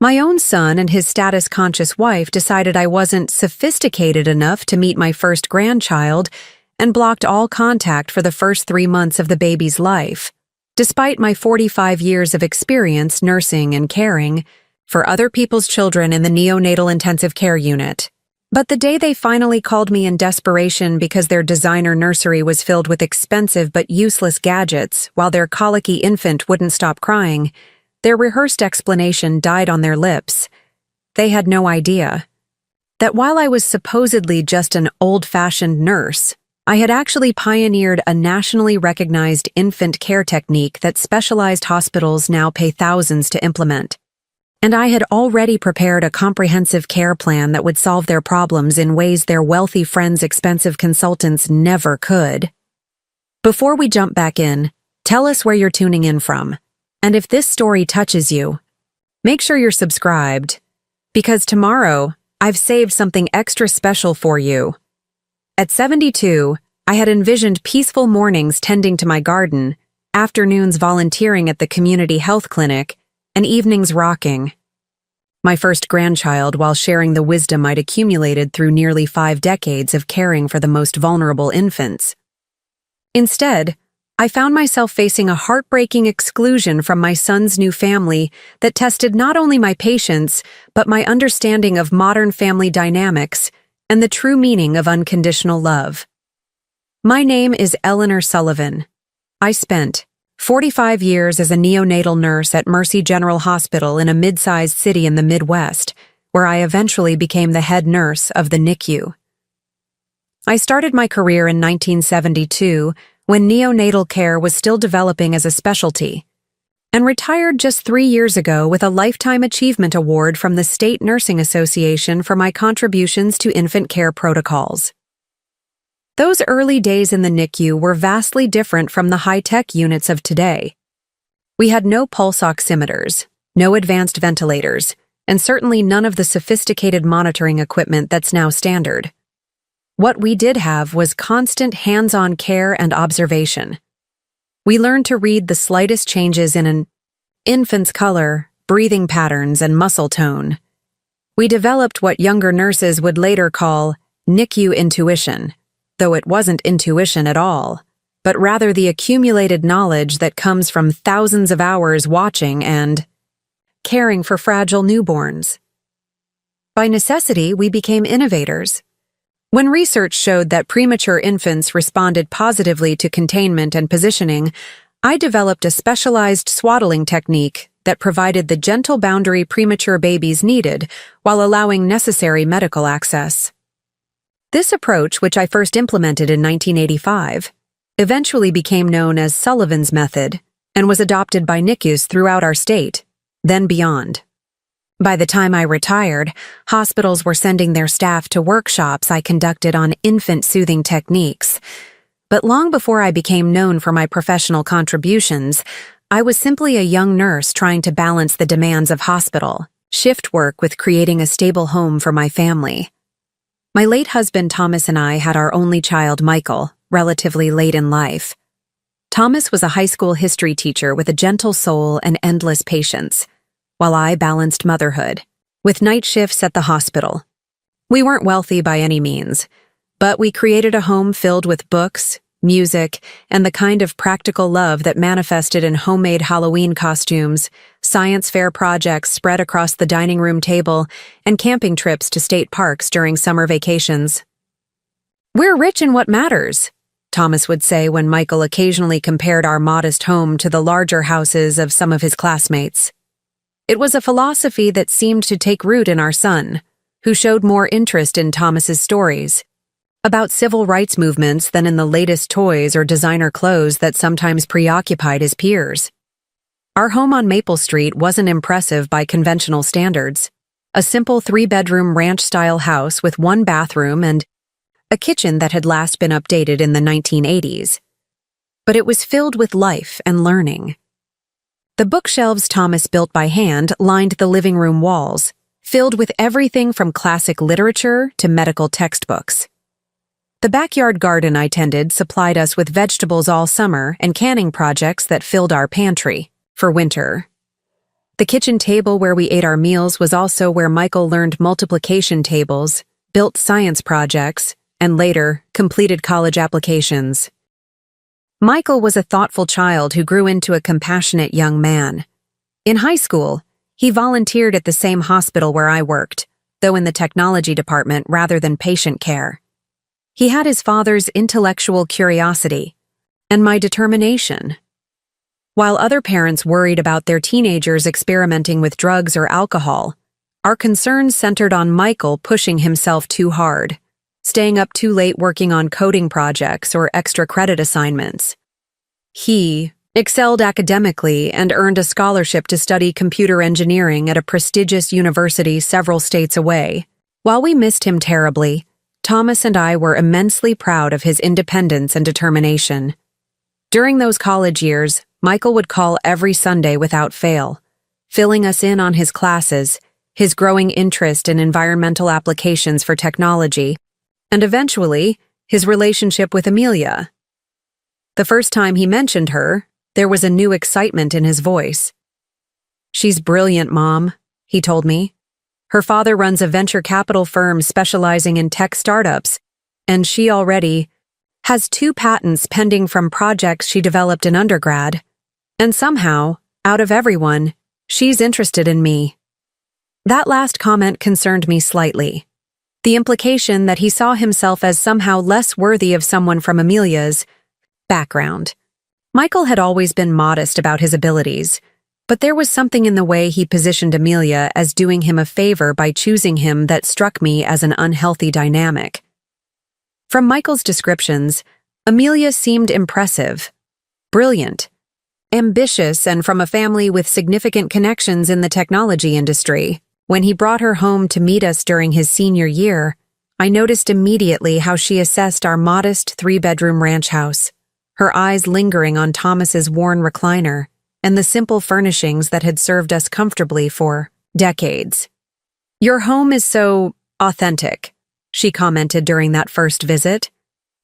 My own son and his status-conscious wife decided I wasn't sophisticated enough to meet my first grandchild and blocked all contact for the first 3 months of the baby's life, despite my 45 years of experience nursing and caring for other people's children in the neonatal intensive care unit. But the day they finally called me in desperation because their designer nursery was filled with expensive but useless gadgets while their colicky infant wouldn't stop crying, their rehearsed explanation died on their lips. They had no idea that while I was supposedly just an old-fashioned nurse, I had actually pioneered a nationally recognized infant care technique that specialized hospitals now pay thousands to implement. And I had already prepared a comprehensive care plan that would solve their problems in ways their wealthy friends' expensive consultants never could. Before we jump back in, tell us where you're tuning in from. And if this story touches you, make sure you're subscribed, because tomorrow I've saved something extra special for you. At 72, I had envisioned peaceful mornings tending to my garden, afternoons volunteering at the community health clinic, and evenings rocking my first grandchild while sharing the wisdom I'd accumulated through nearly 5 decades of caring for the most vulnerable infants. Instead, I found myself facing a heartbreaking exclusion from my son's new family that tested not only my patience, but my understanding of modern family dynamics and the true meaning of unconditional love. My name is Eleanor Sullivan. I spent 45 years as a neonatal nurse at Mercy General Hospital in a mid-sized city in the Midwest, where I eventually became the head nurse of the NICU. I started my career in 1972 when neonatal care was still developing as a specialty, and retired just 3 years ago with a Lifetime Achievement Award from the State Nursing Association for my contributions to infant care protocols. Those early days in the NICU were vastly different from the high-tech units of today. We had no pulse oximeters, no advanced ventilators, and certainly none of the sophisticated monitoring equipment that's now standard. What we did have was constant hands-on care and observation. We learned to read the slightest changes in an infant's color, breathing patterns, and muscle tone. We developed what younger nurses would later call NICU intuition, though it wasn't intuition at all, but rather the accumulated knowledge that comes from thousands of hours watching and caring for fragile newborns. By necessity, we became innovators. When research showed that premature infants responded positively to containment and positioning, I developed a specialized swaddling technique that provided the gentle boundary premature babies needed while allowing necessary medical access. This approach, which I first implemented in 1985, eventually became known as Sullivan's method and was adopted by NICUs throughout our state, then beyond. By the time I retired, hospitals were sending their staff to workshops I conducted on infant soothing techniques. But long before I became known for my professional contributions, I was simply a young nurse trying to balance the demands of hospital, shift work with creating a stable home for my family. My late husband Thomas and I had our only child, Michael, relatively late in life. Thomas was a high school history teacher with a gentle soul and endless patience, while I balanced motherhood, with night shifts at the hospital. We weren't wealthy by any means, but we created a home filled with books, music, and the kind of practical love that manifested in homemade Halloween costumes, science fair projects spread across the dining room table, and camping trips to state parks during summer vacations. "We're rich in what matters," Thomas would say when Michael occasionally compared our modest home to the larger houses of some of his classmates. It was a philosophy that seemed to take root in our son, who showed more interest in Thomas's stories about civil rights movements than in the latest toys or designer clothes that sometimes preoccupied his peers. Our home on Maple Street wasn't impressive by conventional standards, a simple 3-bedroom ranch-style house with 1 bathroom and a kitchen that had last been updated in the 1980s. But it was filled with life and learning. The bookshelves Thomas built by hand lined the living room walls, filled with everything from classic literature to medical textbooks. The backyard garden I tended supplied us with vegetables all summer and canning projects that filled our pantry for winter. The kitchen table where we ate our meals was also where Michael learned multiplication tables, built science projects, and later, completed college applications. Michael was a thoughtful child who grew into a compassionate young man. In high school, he volunteered at the same hospital where I worked, though in the technology department rather than patient care. He had his father's intellectual curiosity and my determination. While other parents worried about their teenagers experimenting with drugs or alcohol, our concerns centered on Michael pushing himself too hard, staying up too late working on coding projects or extra credit assignments. He excelled academically and earned a scholarship to study computer engineering at a prestigious university several states away. While we missed him terribly, Thomas and I were immensely proud of his independence and determination. During those college years, Michael would call every Sunday without fail, filling us in on his classes, his growing interest in environmental applications for technology, and eventually, his relationship with Amelia. The first time he mentioned her, there was a new excitement in his voice. "She's brilliant, Mom," he told me. "Her father runs a venture capital firm specializing in tech startups, and she already has 2 patents pending from projects she developed in undergrad. And somehow, out of everyone, she's interested in me." That last comment concerned me slightly. The implication that he saw himself as somehow less worthy of someone from Amelia's background. Michael had always been modest about his abilities, but there was something in the way he positioned Amelia as doing him a favor by choosing him that struck me as an unhealthy dynamic. From Michael's descriptions, Amelia seemed impressive, brilliant, ambitious, and from a family with significant connections in the technology industry. When he brought her home to meet us during his senior year, I noticed immediately how she assessed our modest 3-bedroom ranch house, her eyes lingering on Thomas's worn recliner and the simple furnishings that had served us comfortably for decades. "Your home is so authentic," she commented during that first visit,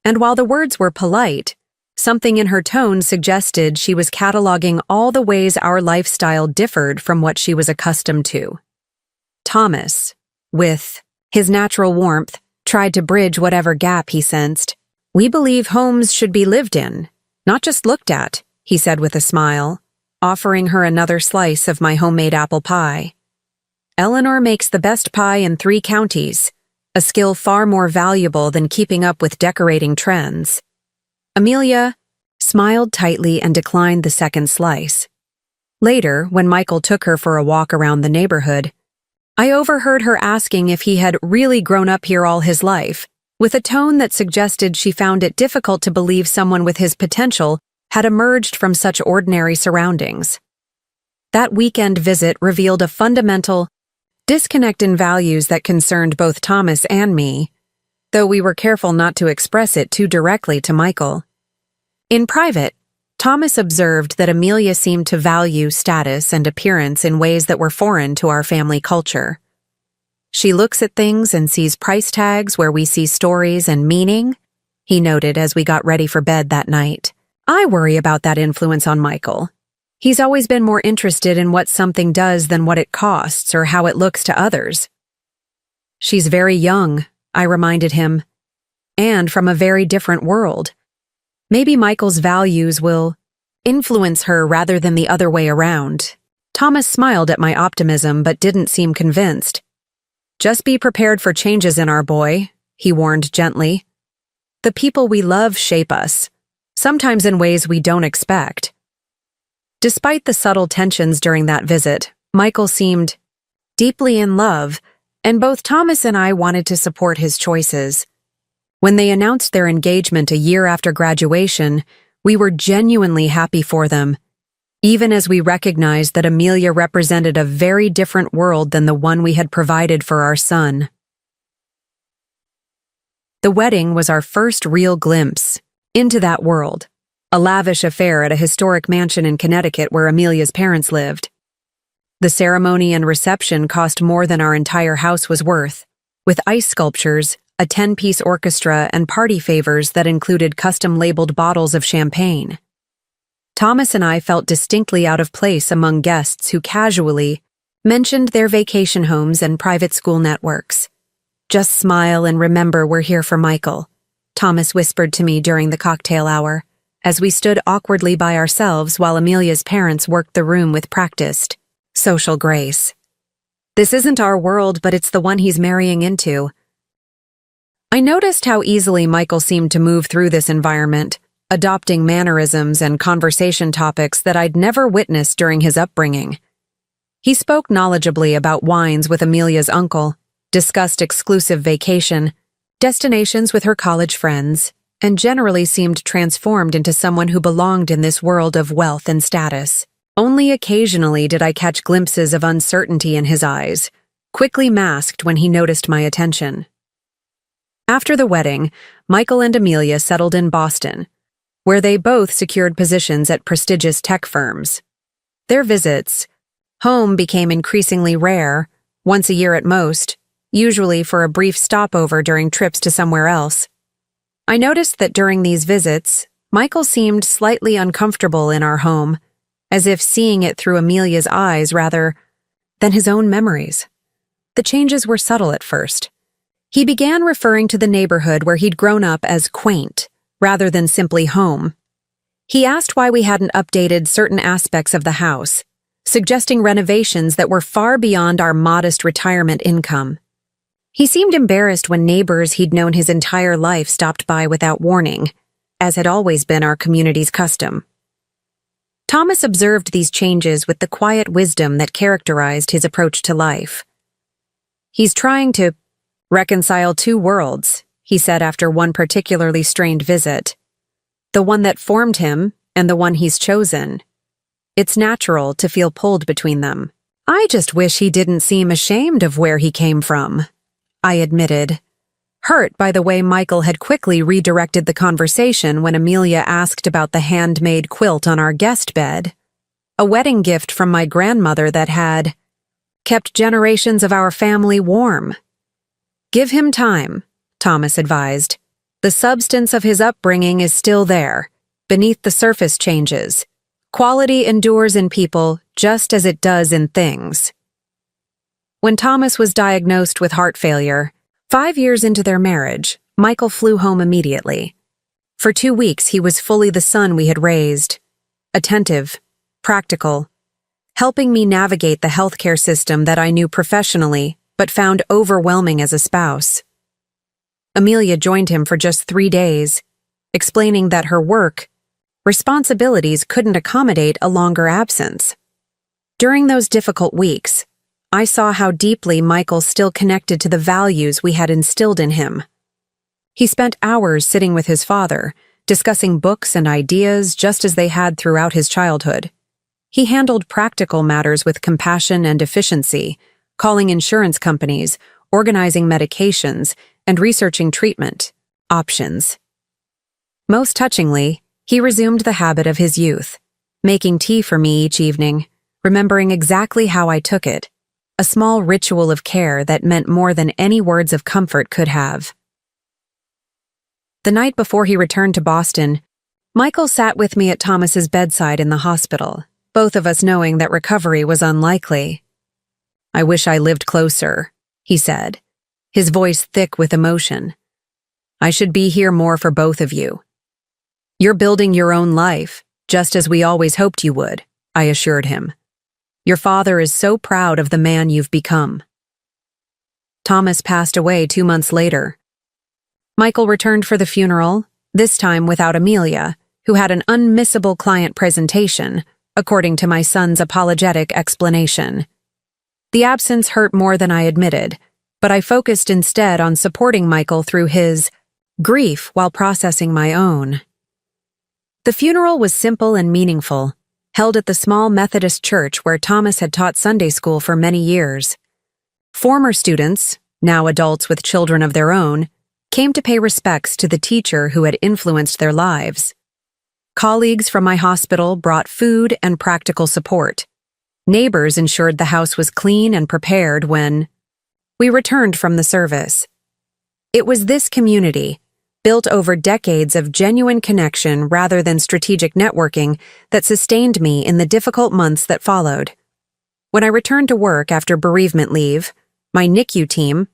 and while the words were polite, something in her tone suggested she was cataloging all the ways our lifestyle differed from what she was accustomed to. Thomas, with his natural warmth, tried to bridge whatever gap he sensed. "We believe homes should be lived in, not just looked at," he said with a smile, offering her another slice of my homemade apple pie. "Eleanor makes the best pie in 3 counties, a skill far more valuable than keeping up with decorating trends." Amelia smiled tightly and declined the second slice. Later, when Michael took her for a walk around the neighborhood, I overheard her asking if he had really grown up here all his life, with a tone that suggested she found it difficult to believe someone with his potential had emerged from such ordinary surroundings. That weekend visit revealed a fundamental disconnect in values that concerned both Thomas and me, though we were careful not to express it too directly to Michael. In private, Thomas observed that Amelia seemed to value status and appearance in ways that were foreign to our family culture. "She looks at things and sees price tags where we see stories and meaning," he noted as we got ready for bed that night. I worry about that influence on Michael. He's always been more interested in what something does than what it costs or how it looks to others. "She's very young," I reminded him, "and from a very different world. Maybe Michael's values will influence her rather than the other way around." Thomas smiled at my optimism but didn't seem convinced. "Just be prepared for changes in our boy," he warned gently. "The people we love shape us, sometimes in ways we don't expect." Despite the subtle tensions during that visit, Michael seemed deeply in love, and both Thomas and I wanted to support his choices. When they announced their engagement a year after graduation, we were genuinely happy for them, even as we recognized that Amelia represented a very different world than the one we had provided for our son. The wedding was our first real glimpse into that world, a lavish affair at a historic mansion in Connecticut where Amelia's parents lived. The ceremony and reception cost more than our entire house was worth, with ice sculptures, a 10-piece orchestra, and party favors that included custom-labeled bottles of champagne. Thomas and I felt distinctly out of place among guests who casually mentioned their vacation homes and private school networks. "Just smile and remember we're here for Michael," Thomas whispered to me during the cocktail hour, as we stood awkwardly by ourselves while Amelia's parents worked the room with practiced social grace. "This isn't our world, but it's the one he's marrying into." I noticed how easily Michael seemed to move through this environment, adopting mannerisms and conversation topics that I'd never witnessed during his upbringing. He spoke knowledgeably about wines with Amelia's uncle, discussed exclusive vacation destinations with her college friends, and generally seemed transformed into someone who belonged in this world of wealth and status. Only occasionally did I catch glimpses of uncertainty in his eyes, quickly masked when he noticed my attention. After the wedding, Michael and Amelia settled in Boston, where they both secured positions at prestigious tech firms. Their visits home became increasingly rare, once a year at most, usually for a brief stopover during trips to somewhere else. I noticed that during these visits, Michael seemed slightly uncomfortable in our home, as if seeing it through Amelia's eyes rather than his own memories. The changes were subtle at first. He began referring to the neighborhood where he'd grown up as quaint, rather than simply home. He asked why we hadn't updated certain aspects of the house, suggesting renovations that were far beyond our modest retirement income. He seemed embarrassed when neighbors he'd known his entire life stopped by without warning, as had always been our community's custom. Thomas observed these changes with the quiet wisdom that characterized his approach to life. "He's trying to reconcile two worlds," he said after one particularly strained visit. "The one that formed him and the one he's chosen. It's natural to feel pulled between them. I just wish he didn't seem ashamed of where he came from," I admitted, hurt by the way Michael had quickly redirected the conversation when Amelia asked about the handmade quilt on our guest bed, a wedding gift from my grandmother that had kept generations of our family warm. "Give him time," Thomas advised. "The substance of his upbringing is still there, beneath the surface changes. Quality endures in people just as it does in things." When Thomas was diagnosed with heart failure, 5 years into their marriage, Michael flew home immediately. For 2 weeks, he was fully the son we had raised, attentive, practical, helping me navigate the healthcare system that I knew professionally but found overwhelming as a spouse. Amelia joined him for just 3 days, explaining that her work responsibilities couldn't accommodate a longer absence. During those difficult weeks, I saw how deeply Michael still connected to the values we had instilled in him. He spent hours sitting with his father, discussing books and ideas just as they had throughout his childhood. He handled practical matters with compassion and efficiency, calling insurance companies, organizing medications, and researching treatment options. Most touchingly, he resumed the habit of his youth, making tea for me each evening, remembering exactly how I took it, a small ritual of care that meant more than any words of comfort could have. The night before he returned to Boston, Michael sat with me at Thomas's bedside in the hospital, both of us knowing that recovery was unlikely. "I wish I lived closer," he said, his voice thick with emotion. "I should be here more for both of you. You're building your own life, just as we always hoped you would," I assured him. "Your father is so proud of the man you've become." Thomas passed away 2 months later. Michael returned for the funeral, this time without Amelia, who had an unmissable client presentation, according to my son's apologetic explanation. The absence hurt more than I admitted, but I focused instead on supporting Michael through his grief while processing my own. The funeral was simple and meaningful, held at the small Methodist church where Thomas had taught Sunday school for many years. Former students, now adults with children of their own, came to pay respects to the teacher who had influenced their lives. Colleagues from my hospital brought food and practical support. Neighbors ensured the house was clean and prepared when we returned from the service. It was this community, built over decades of genuine connection rather than strategic networking that sustained me in the difficult months that followed. When I returned to work after bereavement leave, my NICU team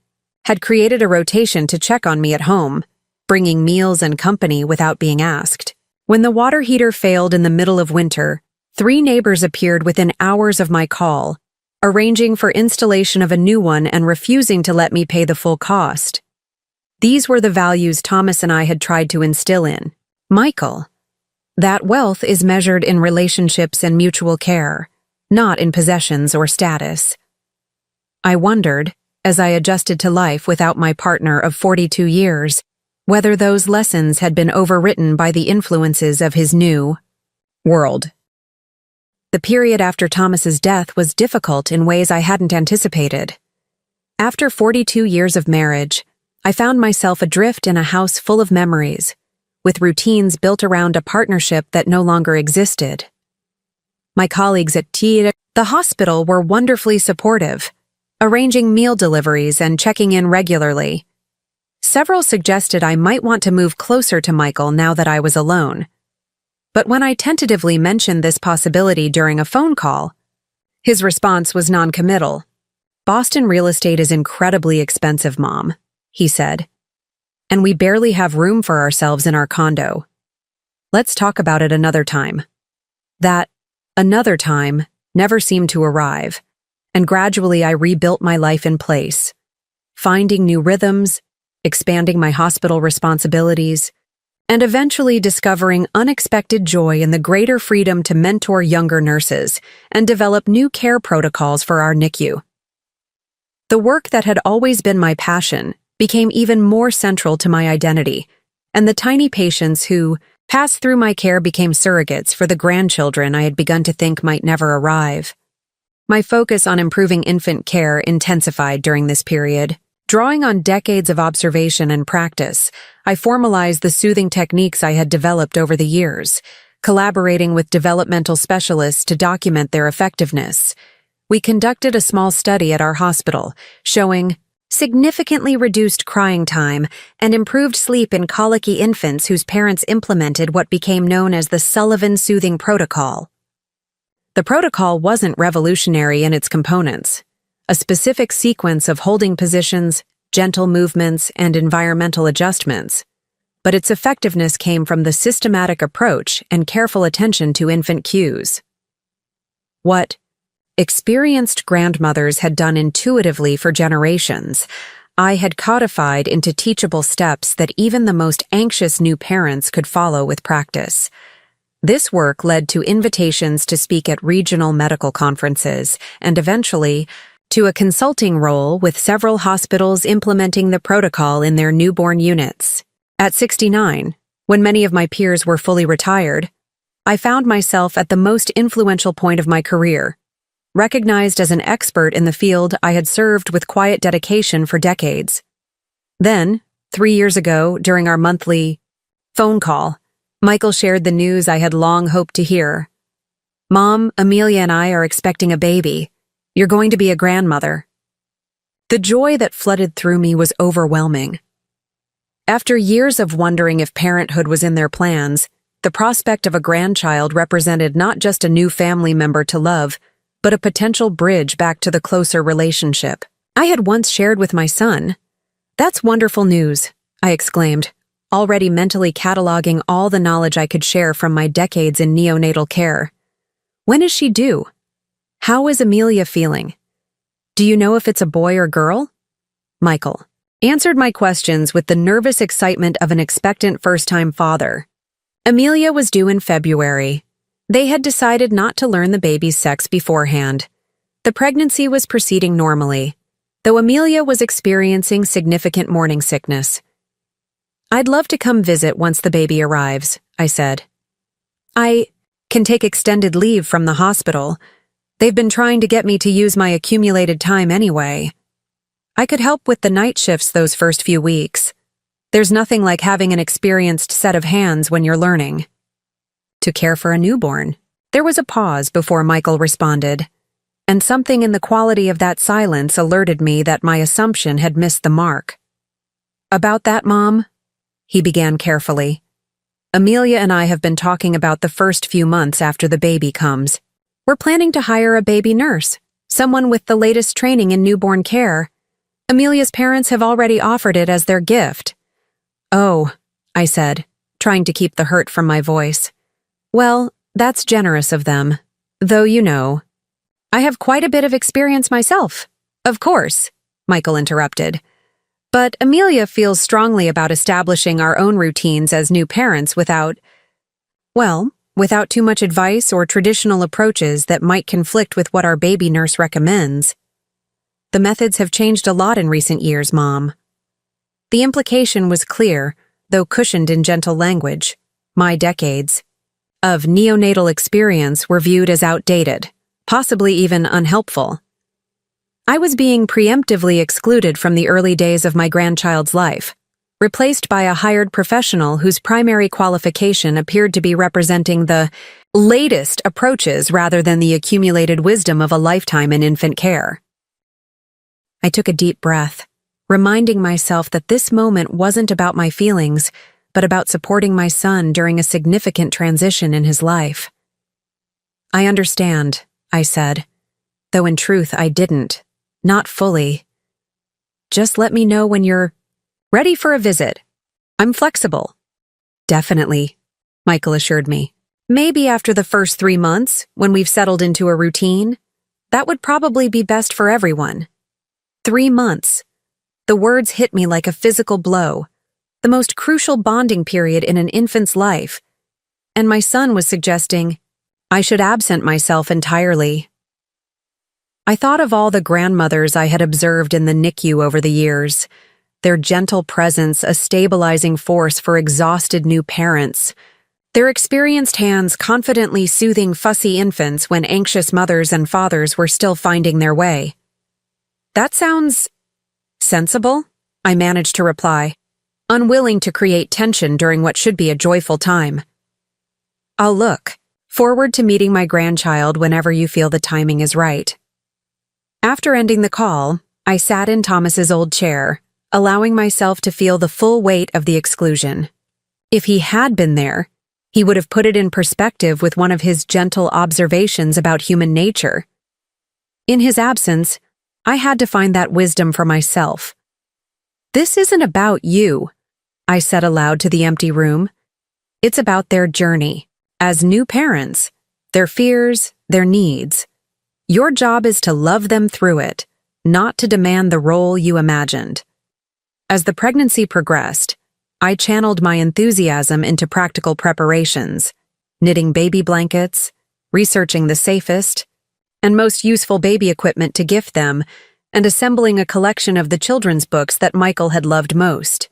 had created a rotation to check on me at home, bringing meals and company without being asked. When the water heater failed in the middle of winter, 3 neighbors appeared within hours of my call, arranging for installation of a new one and refusing to let me pay the full cost. These were the values Thomas and I had tried to instill in Michael, that wealth is measured in relationships and mutual care, not in possessions or status. I wondered, as I adjusted to life without my partner of 42 years, whether those lessons had been overwritten by the influences of his new world. The period after Thomas's death was difficult in ways I hadn't anticipated. After 42 years of marriage, I found myself adrift in a house full of memories, with routines built around a partnership that no longer existed. My colleagues at the hospital were wonderfully supportive, arranging meal deliveries and checking in regularly. Several suggested I might want to move closer to Michael now that I was alone. But when I tentatively mentioned this possibility during a phone call, his response was non-committal. "Boston real estate is incredibly expensive, Mom," he said, "and we barely have room for ourselves in our condo. Let's talk about it another time." That another time never seemed to arrive, and gradually I rebuilt my life in place, finding new rhythms, expanding my hospital responsibilities, and eventually discovering unexpected joy in the greater freedom to mentor younger nurses and develop new care protocols for our NICU. The work that had always been my passion became even more central to my identity, and the tiny patients who passed through my care became surrogates for the grandchildren I had begun to think might never arrive. My focus on improving infant care intensified during this period. Drawing on decades of observation and practice, I formalized the soothing techniques I had developed over the years, collaborating with developmental specialists to document their effectiveness. We conducted a small study at our hospital, showing significantly reduced crying time and improved sleep in colicky infants whose parents implemented what became known as the Sullivan Soothing Protocol. The protocol wasn't revolutionary in its components. A specific sequence of holding positions, gentle movements, and environmental adjustments, but its effectiveness came from the systematic approach and careful attention to infant cues. What experienced grandmothers had done intuitively for generations, I had codified into teachable steps that even the most anxious new parents could follow with practice. This work led to invitations to speak at regional medical conferences and eventually to a consulting role with several hospitals implementing the protocol in their newborn units. At 69, when many of my peers were fully retired, I found myself at the most influential point of my career, recognized as an expert in the field I had served with quiet dedication for decades. Then, 3 years ago, during our monthly phone call, Michael shared the news I had long hoped to hear. "Mom, Amelia and I are expecting a baby. You're going to be a grandmother." The joy that flooded through me was overwhelming. After years of wondering if parenthood was in their plans, the prospect of a grandchild represented not just a new family member to love, but a potential bridge back to the closer relationship I had once shared with my son. "That's wonderful news," I exclaimed, already mentally cataloging all the knowledge I could share from my decades in neonatal care. "When is she due? How is Amelia feeling? Do you know if it's a boy or girl?" Michael answered my questions with the nervous excitement of an expectant first-time father. Amelia was due in February. They had decided not to learn the baby's sex beforehand. The pregnancy was proceeding normally, though Amelia was experiencing significant morning sickness. "I'd love to come visit once the baby arrives," I said. "I can take extended leave from the hospital. They've been trying to get me to use my accumulated time anyway. I could help with the night shifts those first few weeks. There's nothing like having an experienced set of hands when you're learning to care for a newborn." There was a pause before Michael responded, and something in the quality of that silence alerted me that my assumption had missed the mark. "About that, Mom, he began carefully. Amelia and I have been talking about the first few months after the baby comes. We're planning to hire a baby nurse, someone with the latest training in newborn care. Amelia's parents have already offered it as their gift. Oh, I said, trying to keep the hurt from my voice. Well, that's generous of them. Though I have quite a bit of experience myself. Of course, Michael interrupted. But Amelia feels strongly about establishing our own routines as new parents without too much advice or traditional approaches that might conflict with what our baby nurse recommends. The methods have changed a lot in recent years, Mom. The implication was clear, though cushioned in gentle language. My decades of neonatal experience were viewed as outdated, possibly even unhelpful. I was being preemptively excluded from the early days of my grandchild's life, replaced by a hired professional whose primary qualification appeared to be representing the latest approaches rather than the accumulated wisdom of a lifetime in infant care. I took a deep breath, reminding myself that this moment wasn't about my feelings, but about supporting my son during a significant transition in his life. I understand, I said, though in truth I didn't. Not fully. Just let me know when you're ready for a visit. I'm flexible. Definitely, Michael assured me. Maybe after the first 3 months, when we've settled into a routine. That would probably be best for everyone. 3 months. The words hit me like a physical blow. The most crucial bonding period in an infant's life. And my son was suggesting I should absent myself entirely. I thought of all the grandmothers I had observed in the NICU over the years, their gentle presence a stabilizing force for exhausted new parents, their experienced hands confidently soothing fussy infants when anxious mothers and fathers were still finding their way. That sounds sensible, I managed to reply, unwilling to create tension during what should be a joyful time. I'll look forward to meeting my grandchild whenever you feel the timing is right. After ending the call, I sat in Thomas's old chair, allowing myself to feel the full weight of the exclusion. If he had been there, he would have put it in perspective with one of his gentle observations about human nature. In his absence, I had to find that wisdom for myself. This isn't about you, I said aloud to the empty room. It's about their journey, as new parents, their fears, their needs. Your job is to love them through it, not to demand the role you imagined. As the pregnancy progressed, I channeled my enthusiasm into practical preparations, knitting baby blankets, researching the safest and most useful baby equipment to gift them, and assembling a collection of the children's books that Michael had loved most.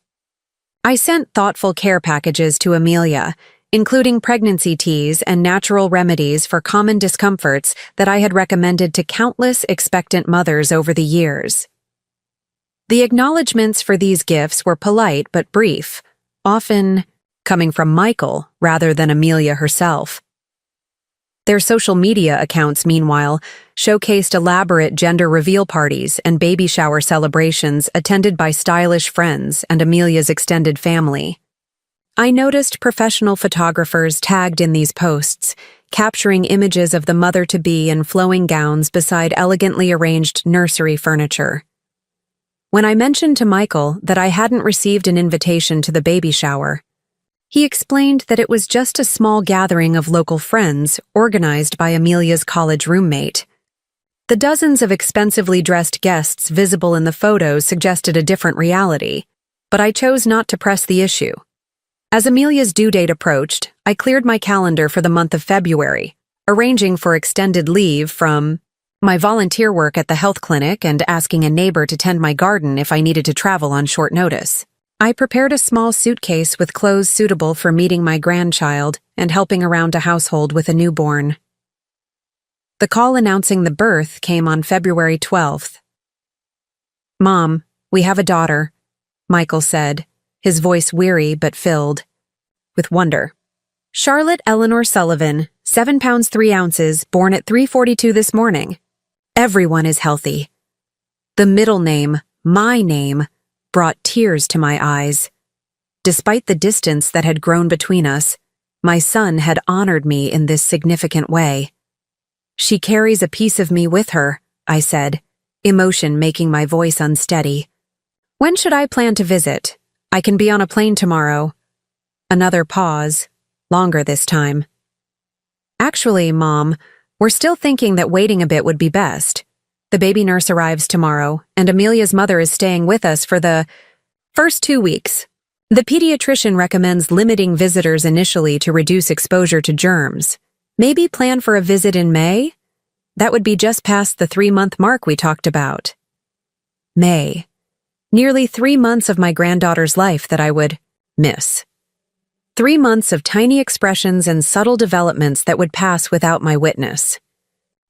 I sent thoughtful care packages to Amelia, including pregnancy teas and natural remedies for common discomforts that I had recommended to countless expectant mothers over the years. The acknowledgments for these gifts were polite but brief, often coming from Michael rather than Amelia herself. Their social media accounts, meanwhile, showcased elaborate gender reveal parties and baby shower celebrations attended by stylish friends and Amelia's extended family. I noticed professional photographers tagged in these posts, capturing images of the mother-to-be in flowing gowns beside elegantly arranged nursery furniture. When I mentioned to Michael that I hadn't received an invitation to the baby shower, he explained that it was just a small gathering of local friends organized by Amelia's college roommate. The dozens of expensively dressed guests visible in the photos suggested a different reality, but I chose not to press the issue. As Amelia's due date approached, I cleared my calendar for the month of February, arranging for extended leave from my volunteer work at the health clinic and asking a neighbor to tend my garden if I needed to travel on short notice. I prepared a small suitcase with clothes suitable for meeting my grandchild and helping around a household with a newborn. The call announcing the birth came on February 12th. "Mom, we have a daughter," Michael said, his voice weary but filled with wonder. "Charlotte Eleanor Sullivan, 7 pounds 3 ounces, born at 3:42 this morning. Everyone is healthy." The middle name, my name, brought tears to my eyes. Despite the distance that had grown between us, my son had honored me in this significant way. "She carries a piece of me with her," I said, emotion making my voice unsteady. "When should I plan to visit? I can be on a plane tomorrow." Another pause, longer this time. "Actually, Mom, we're still thinking that waiting a bit would be best. The baby nurse arrives tomorrow, and Amelia's mother is staying with us for the first 2 weeks. The pediatrician recommends limiting visitors initially to reduce exposure to germs. Maybe plan for a visit in May? That would be just past the 3-month mark we talked about." May. Nearly 3 months of my granddaughter's life that I would miss. 3 months of tiny expressions and subtle developments that would pass without my witness.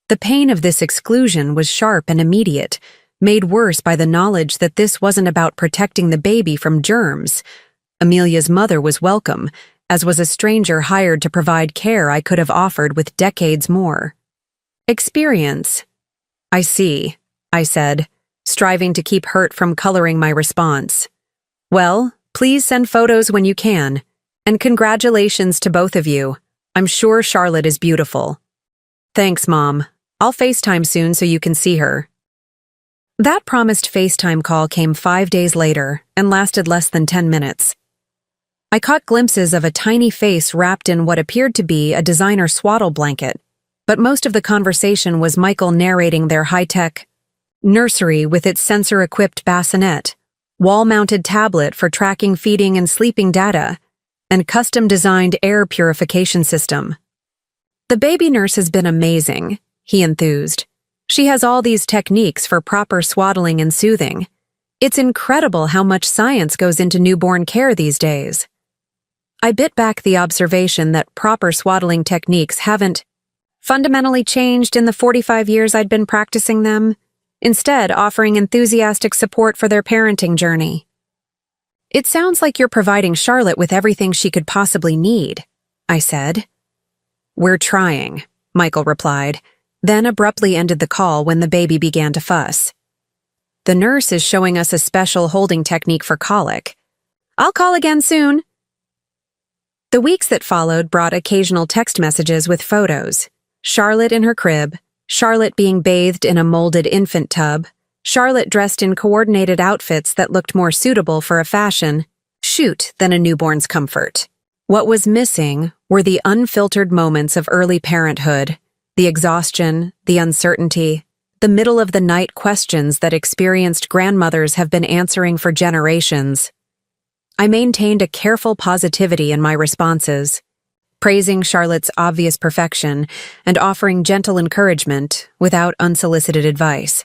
The pain of this exclusion was sharp and immediate, made worse by the knowledge that this wasn't about protecting the baby from germs. Amelia's mother was welcome, as was a stranger hired to provide care I could have offered with decades more. "Experience." "I see," I said, striving to keep hurt from coloring my response. "Well, please send photos when you can. And congratulations to both of you. I'm sure Charlotte is beautiful." "Thanks, Mom. I'll FaceTime soon so you can see her." That promised FaceTime call came 5 days later and lasted less than 10 minutes. I caught glimpses of a tiny face wrapped in what appeared to be a designer swaddle blanket, but most of the conversation was Michael narrating their high-tech nursery with its sensor-equipped bassinet, wall-mounted tablet for tracking feeding and sleeping data, and custom-designed air purification system. "The baby nurse has been amazing," he enthused. "She has all these techniques for proper swaddling and soothing. It's incredible how much science goes into newborn care these days." I bit back the observation that proper swaddling techniques haven't fundamentally changed in the 45 years I'd been practicing them, instead offering enthusiastic support for their parenting journey. "It sounds like you're providing Charlotte with everything she could possibly need," I said. "We're trying," Michael replied, then abruptly ended the call when the baby began to fuss. "The nurse is showing us a special holding technique for colic. I'll call again soon." The weeks that followed brought occasional text messages with photos. Charlotte in her crib, Charlotte being bathed in a molded infant tub, Charlotte dressed in coordinated outfits that looked more suitable for a fashion shoot than a newborn's comfort. What was missing were the unfiltered moments of early parenthood, the exhaustion, the uncertainty, the middle-of-the-night questions that experienced grandmothers have been answering for generations. I maintained a careful positivity in my responses, praising Charlotte's obvious perfection and offering gentle encouragement without unsolicited advice.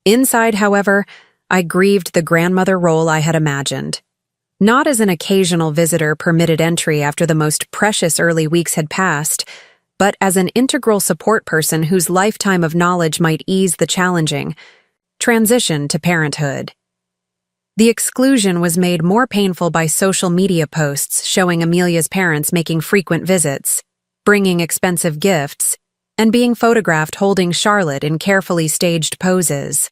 Inside, however, I grieved the grandmother role I had imagined. Not as an occasional visitor permitted entry after the most precious early weeks had passed, but as an integral support person whose lifetime of knowledge might ease the challenging transition to parenthood. The exclusion was made more painful by social media posts showing Amelia's parents making frequent visits, bringing expensive gifts, and being photographed holding Charlotte in carefully staged poses.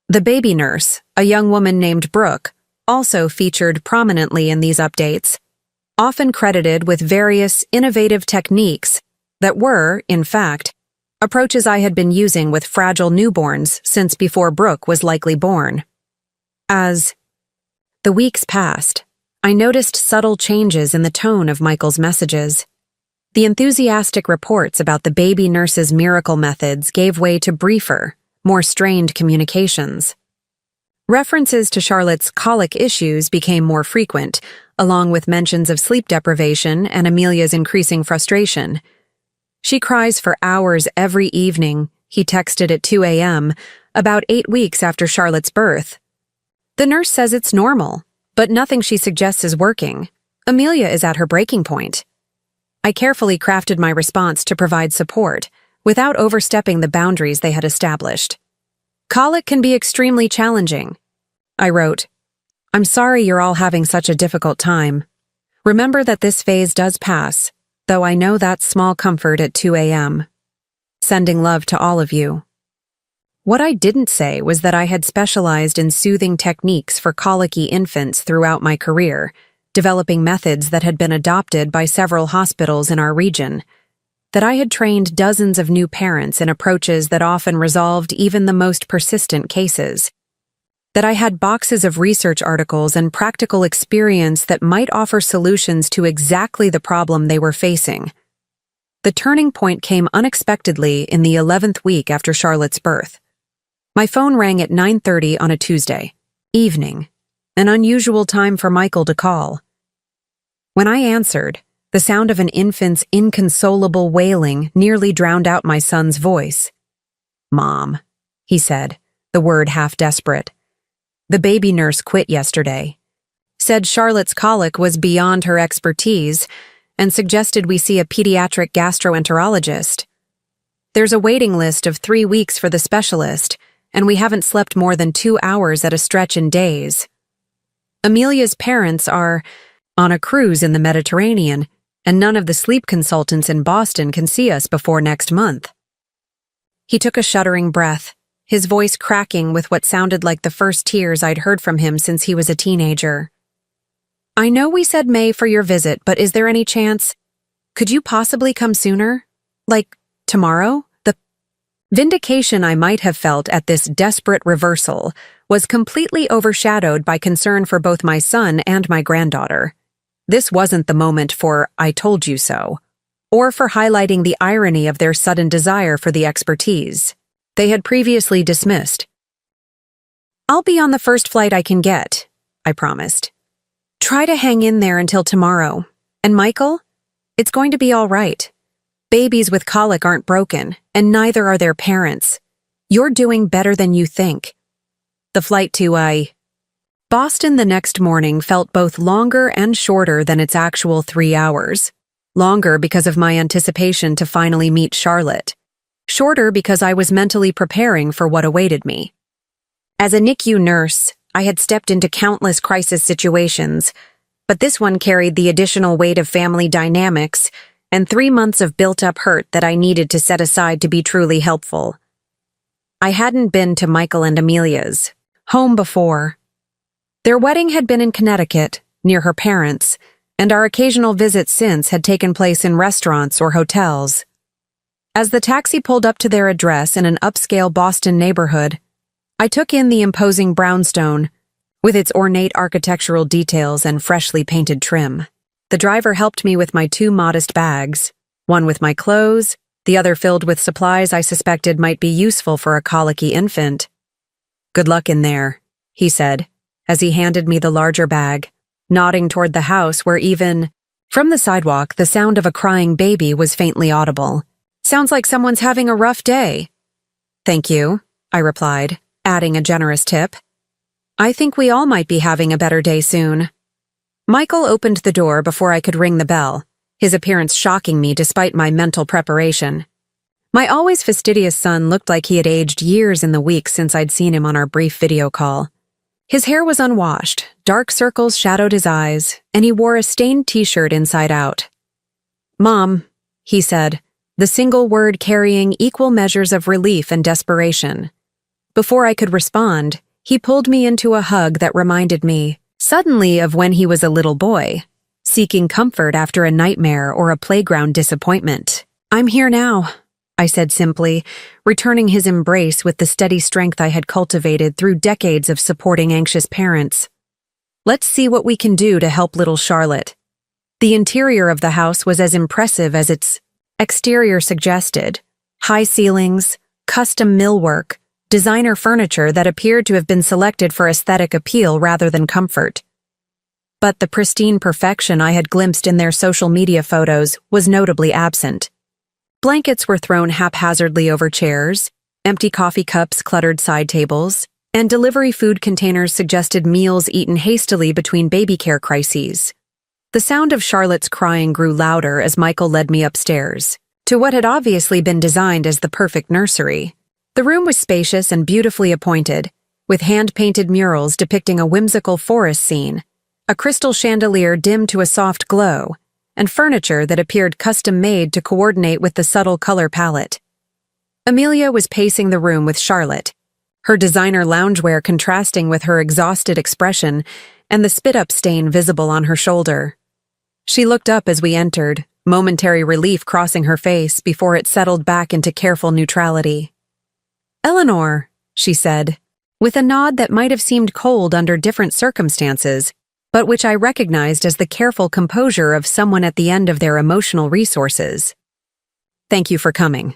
The baby nurse, a young woman named Brooke, also featured prominently in these updates, often credited with various innovative techniques that were, in fact, approaches I had been using with fragile newborns since before Brooke was likely born. As the weeks passed, I noticed subtle changes in the tone of Michael's messages. The enthusiastic reports about the baby nurse's miracle methods gave way to briefer, more strained communications. References to Charlotte's colic issues became more frequent, along with mentions of sleep deprivation and Amelia's increasing frustration. "She cries for hours every evening," he texted at 2 a.m., about 8 weeks after Charlotte's birth. "The nurse says it's normal, but nothing she suggests is working. Amelia is at her breaking point." I carefully crafted my response to provide support, without overstepping the boundaries they had established. "Colic can be extremely challenging," I wrote. "I'm sorry you're all having such a difficult time. Remember that this phase does pass, though I know that's small comfort at 2 a.m. Sending love to all of you." What I didn't say was that I had specialized in soothing techniques for colicky infants throughout my career, developing methods that had been adopted by several hospitals in our region. That I had trained dozens of new parents in approaches that often resolved even the most persistent cases. That I had boxes of research articles and practical experience that might offer solutions to exactly the problem they were facing. The turning point came unexpectedly in the 11th week after Charlotte's birth. My phone rang at 9:30 on a Tuesday evening, an unusual time for Michael to call. When I answered, the sound of an infant's inconsolable wailing nearly drowned out my son's voice. "Mom," he said, the word half desperate. "The baby nurse quit yesterday. Said Charlotte's colic was beyond her expertise and suggested we see a pediatric gastroenterologist. There's a waiting list of 3 weeks for the specialist, and we haven't slept more than 2 hours at a stretch in days. Amelia's parents are on a cruise in the Mediterranean, and none of the sleep consultants in Boston can see us before next month." He took a shuddering breath, his voice cracking with what sounded like the first tears I'd heard from him since he was a teenager. "I know we said May for your visit, but is there any chance? Could you possibly come sooner? Like, tomorrow?" The vindication I might have felt at this desperate reversal was completely overshadowed by concern for both my son and my granddaughter. This wasn't the moment for "I told you so," or for highlighting the irony of their sudden desire for the expertise they had previously dismissed. "I'll be on the first flight I can get," I promised. "Try to hang in there until tomorrow. And Michael? It's going to be all right. Babies with colic aren't broken, and neither are their parents. You're doing better than you think." The flight to Boston the next morning felt both longer and shorter than its actual 3 hours. Longer because of my anticipation to finally meet Charlotte. Shorter because I was mentally preparing for what awaited me. As a NICU nurse, I had stepped into countless crisis situations, but this one carried the additional weight of family dynamics and 3 months of built-up hurt that I needed to set aside to be truly helpful. I hadn't been to Michael and Amelia's home before. Their wedding had been in Connecticut, near her parents', and our occasional visits since had taken place in restaurants or hotels. As the taxi pulled up to their address in an upscale Boston neighborhood, I took in the imposing brownstone, with its ornate architectural details and freshly painted trim. The driver helped me with my 2 modest bags, one with my clothes, the other filled with supplies I suspected might be useful for a colicky infant. "Good luck in there," he said, as he handed me the larger bag, nodding toward the house where even from the sidewalk the sound of a crying baby was faintly audible. "Sounds like someone's having a rough day." "Thank you," I replied, adding a generous tip. "I think we all might be having a better day soon." Michael opened the door before I could ring the bell, his appearance shocking me despite my mental preparation. My always fastidious son looked like he had aged years in the weeks since I'd seen him on our brief video call. His hair was unwashed, dark circles shadowed his eyes, and he wore a stained t-shirt inside out. "Mom," he said, the single word carrying equal measures of relief and desperation. Before I could respond, he pulled me into a hug that reminded me, suddenly, of when he was a little boy, seeking comfort after a nightmare or a playground disappointment. "I'm here now," I said simply, returning his embrace with the steady strength I had cultivated through decades of supporting anxious parents. "Let's see what we can do to help little Charlotte." The interior of the house was as impressive as its exterior suggested. High ceilings, custom millwork, designer furniture that appeared to have been selected for aesthetic appeal rather than comfort. But the pristine perfection I had glimpsed in their social media photos was notably absent. Blankets were thrown haphazardly over chairs, empty coffee cups cluttered side tables, and delivery food containers suggested meals eaten hastily between baby care crises. The sound of Charlotte's crying grew louder as Michael led me upstairs, to what had obviously been designed as the perfect nursery. The room was spacious and beautifully appointed, with hand-painted murals depicting a whimsical forest scene, a crystal chandelier dimmed to a soft glow, and furniture that appeared custom-made to coordinate with the subtle color palette. Amelia was pacing the room with Charlotte, her designer loungewear contrasting with her exhausted expression and the spit-up stain visible on her shoulder. She looked up as we entered, momentary relief crossing her face before it settled back into careful neutrality. "Eleanor," she said, with a nod that might have seemed cold under different circumstances, but which I recognized as the careful composure of someone at the end of their emotional resources. "Thank you for coming."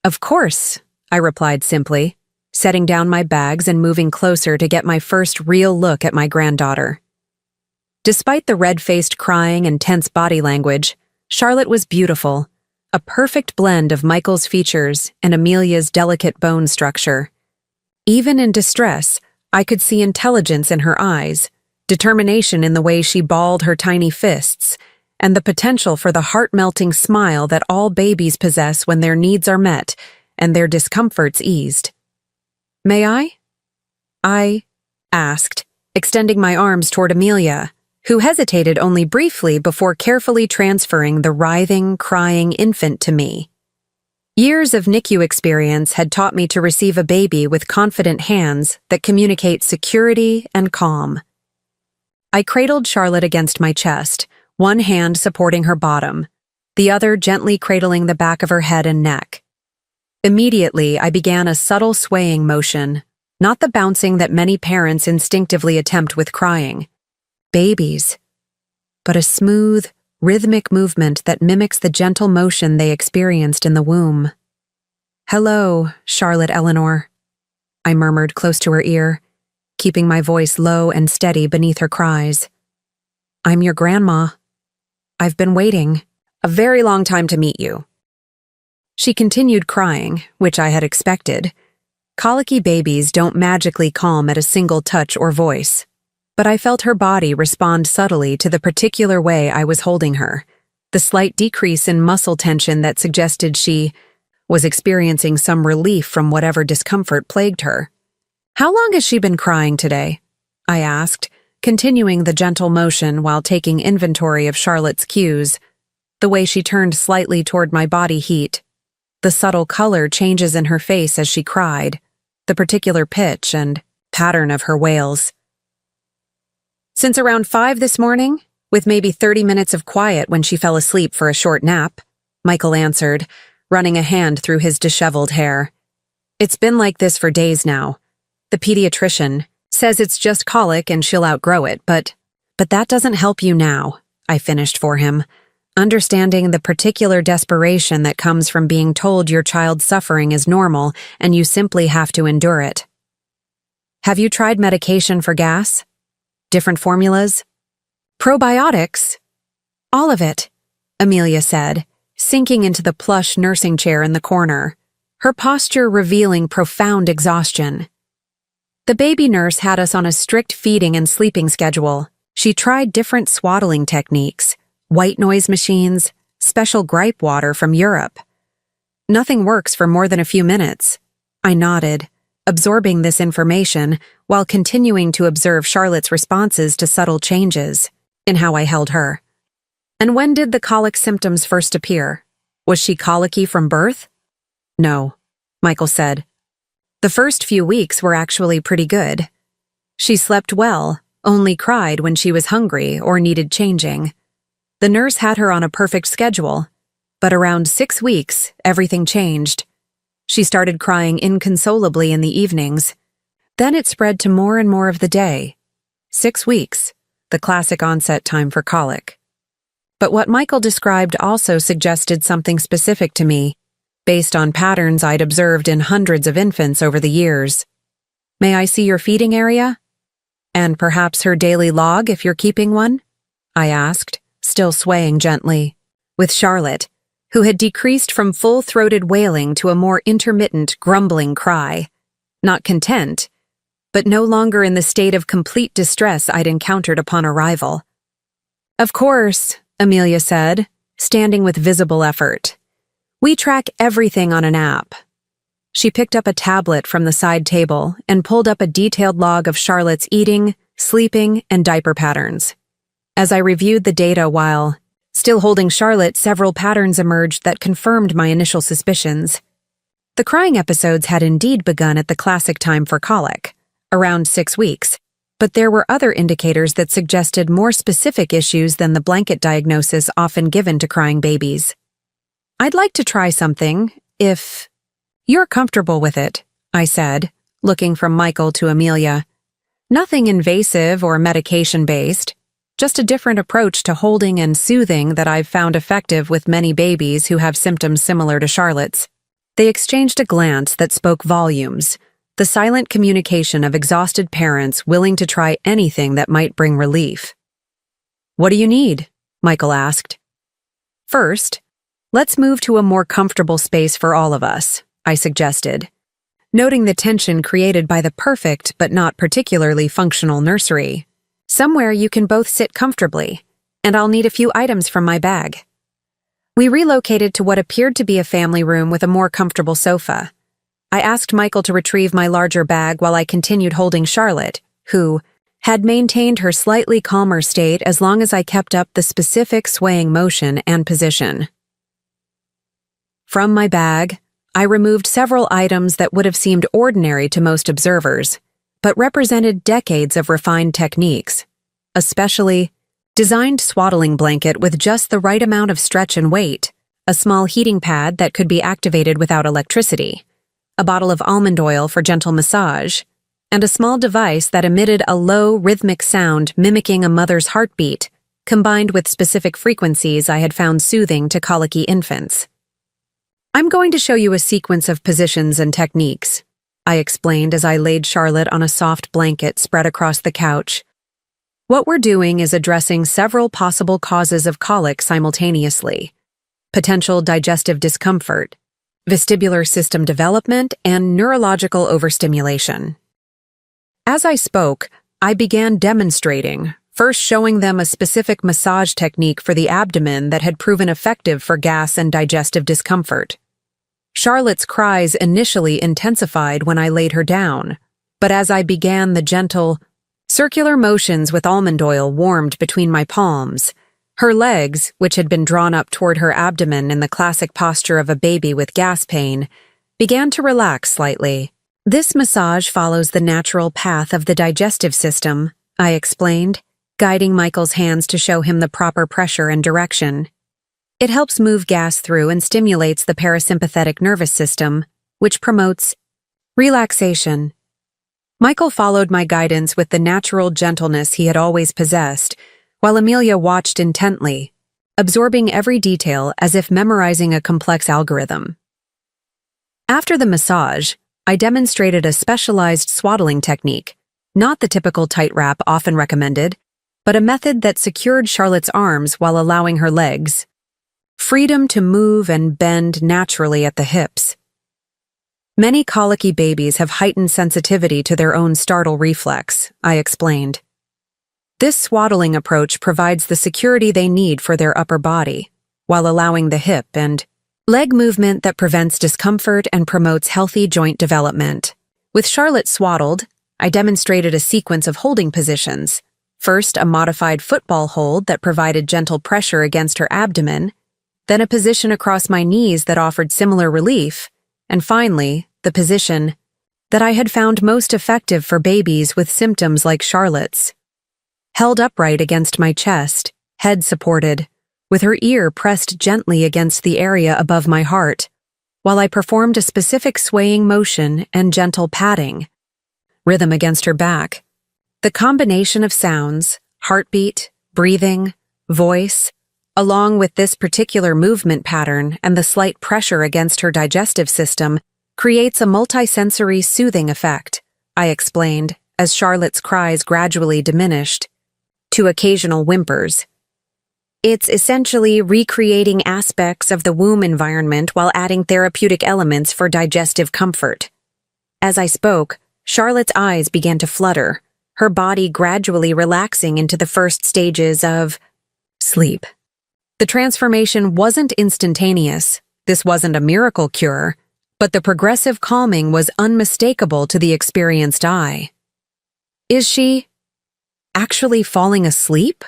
"Of course," I replied simply, setting down my bags and moving closer to get my first real look at my granddaughter. Despite the red-faced crying and tense body language, Charlotte was beautiful, a perfect blend of Michael's features and Amelia's delicate bone structure. Even in distress, I could see intelligence in her eyes, determination in the way she balled her tiny fists, and the potential for the heart-melting smile that all babies possess when their needs are met and their discomforts eased. "May I?" I asked, extending my arms toward Amelia, who hesitated only briefly before carefully transferring the writhing, crying infant to me. Years of NICU experience had taught me to receive a baby with confident hands that communicate security and calm. I cradled Charlotte against my chest, one hand supporting her bottom, the other gently cradling the back of her head and neck. Immediately, I began a subtle swaying motion, not the bouncing that many parents instinctively attempt with crying. Babies, but a smooth, rhythmic movement that mimics the gentle motion they experienced in the womb. "Hello, Charlotte Eleanor," I murmured close to her ear, keeping my voice low and steady beneath her cries. "I'm your grandma. I've been waiting a very long time to meet you." She continued crying, which I had expected. Colicky babies don't magically calm at a single touch or voice, but I felt her body respond subtly to the particular way I was holding her, the slight decrease in muscle tension that suggested she was experiencing some relief from whatever discomfort plagued her. "How long has she been crying today?" I asked, continuing the gentle motion while taking inventory of Charlotte's cues, the way she turned slightly toward my body heat, the subtle color changes in her face as she cried, the particular pitch and pattern of her wails. "Since around 5 this morning, with maybe 30 minutes of quiet when she fell asleep for a short nap," Michael answered, running a hand through his disheveled hair. "It's been like this for days now. The pediatrician says it's just colic and she'll outgrow it, but that doesn't help you now," I finished for him, understanding the particular desperation that comes from being told your child's suffering is normal and you simply have to endure it. "Have you tried medication for gas? Different formulas? Probiotics?" "All of it," Amelia said, sinking into the plush nursing chair in the corner, her posture revealing profound exhaustion. The baby nurse had us on a strict feeding and sleeping schedule. She tried different swaddling techniques, white noise machines, special gripe water from Europe. "Nothing works for more than a few minutes." I nodded, absorbing this information while continuing to observe Charlotte's responses to subtle changes in how I held her. "And when did the colic symptoms first appear? Was she colicky from birth?" "No," Michael said. "The first few weeks were actually pretty good. She slept well, only cried when she was hungry or needed changing. The nurse had her on a perfect schedule, but around 6 weeks, everything changed. She started crying inconsolably in the evenings. Then it spread to more and more of the day. 6 weeks, the classic onset time for colic. But what Michael described also suggested something specific to me, based on patterns I'd observed in hundreds of infants over the years. "May I see your feeding area? And perhaps her daily log if you're keeping one?" I asked, still swaying gently, with Charlotte, who had decreased from full-throated wailing to a more intermittent, grumbling cry. Not content, but no longer in the state of complete distress I'd encountered upon arrival. "Of course," Amelia said, standing with visible effort. "We track everything on an app." She picked up a tablet from the side table and pulled up a detailed log of Charlotte's eating, sleeping, and diaper patterns. As I reviewed the data while still holding Charlotte, several patterns emerged that confirmed my initial suspicions. The crying episodes had indeed begun at the classic time for colic, around 6 weeks, but there were other indicators that suggested more specific issues than the blanket diagnosis often given to crying babies. "I'd like to try something, if you're comfortable with it," I said, looking from Michael to Amelia. "Nothing invasive or medication-based, just a different approach to holding and soothing that I've found effective with many babies who have symptoms similar to Charlotte's." They exchanged a glance that spoke volumes, the silent communication of exhausted parents willing to try anything that might bring relief. "What do you need?" Michael asked. "First, let's move to a more comfortable space for all of us," I suggested, noting the tension created by the perfect but not particularly functional nursery. "Somewhere you can both sit comfortably, and I'll need a few items from my bag." We relocated to what appeared to be a family room with a more comfortable sofa. I asked Michael to retrieve my larger bag while I continued holding Charlotte, who had maintained her slightly calmer state as long as I kept up the specific swaying motion and position. From my bag, I removed several items that would have seemed ordinary to most observers, but represented decades of refined techniques, especially designed swaddling blanket with just the right amount of stretch and weight, a small heating pad that could be activated without electricity, a bottle of almond oil for gentle massage, and a small device that emitted a low, rhythmic sound mimicking a mother's heartbeat, combined with specific frequencies I had found soothing to colicky infants. "I'm going to show you a sequence of positions and techniques," I explained as I laid Charlotte on a soft blanket spread across the couch. "What we're doing is addressing several possible causes of colic simultaneously: potential digestive discomfort, vestibular system development, and neurological overstimulation." As I spoke, I began demonstrating, first showing them a specific massage technique for the abdomen that had proven effective for gas and digestive discomfort. Charlotte's cries initially intensified when I laid her down, but as I began the gentle, circular motions with almond oil warmed between my palms, her legs, which had been drawn up toward her abdomen in the classic posture of a baby with gas pain, began to relax slightly. "This massage follows the natural path of the digestive system," I explained, guiding Michael's hands to show him the proper pressure and direction. "It helps move gas through and stimulates the parasympathetic nervous system, which promotes relaxation." Michael followed my guidance with the natural gentleness he had always possessed, while Amelia watched intently, absorbing every detail as if memorizing a complex algorithm. After the massage, I demonstrated a specialized swaddling technique, not the typical tight wrap often recommended, but a method that secured Charlotte's arms while allowing her legs freedom to move and bend naturally at the hips. "Many colicky babies have heightened sensitivity to their own startle reflex," I explained. "This swaddling approach provides the security they need for their upper body, while allowing the hip and leg movement that prevents discomfort and promotes healthy joint development." With Charlotte swaddled, I demonstrated a sequence of holding positions. First, a modified football hold that provided gentle pressure against her abdomen, then a position across my knees that offered similar relief, and finally, the position that I had found most effective for babies with symptoms like Charlotte's. Held upright against my chest, head supported, with her ear pressed gently against the area above my heart, while I performed a specific swaying motion and gentle patting. Rhythm against her back. The combination of sounds, heartbeat, breathing, voice, along with this particular movement pattern and the slight pressure against her digestive system, creates a multisensory soothing effect, I explained, as Charlotte's cries gradually diminished to occasional whimpers. "It's essentially recreating aspects of the womb environment while adding therapeutic elements for digestive comfort." As I spoke, Charlotte's eyes began to flutter, her body gradually relaxing into the first stages of sleep. The transformation wasn't instantaneous. This wasn't a miracle cure, but the progressive calming was unmistakable to the experienced eye. "Is she actually falling asleep?"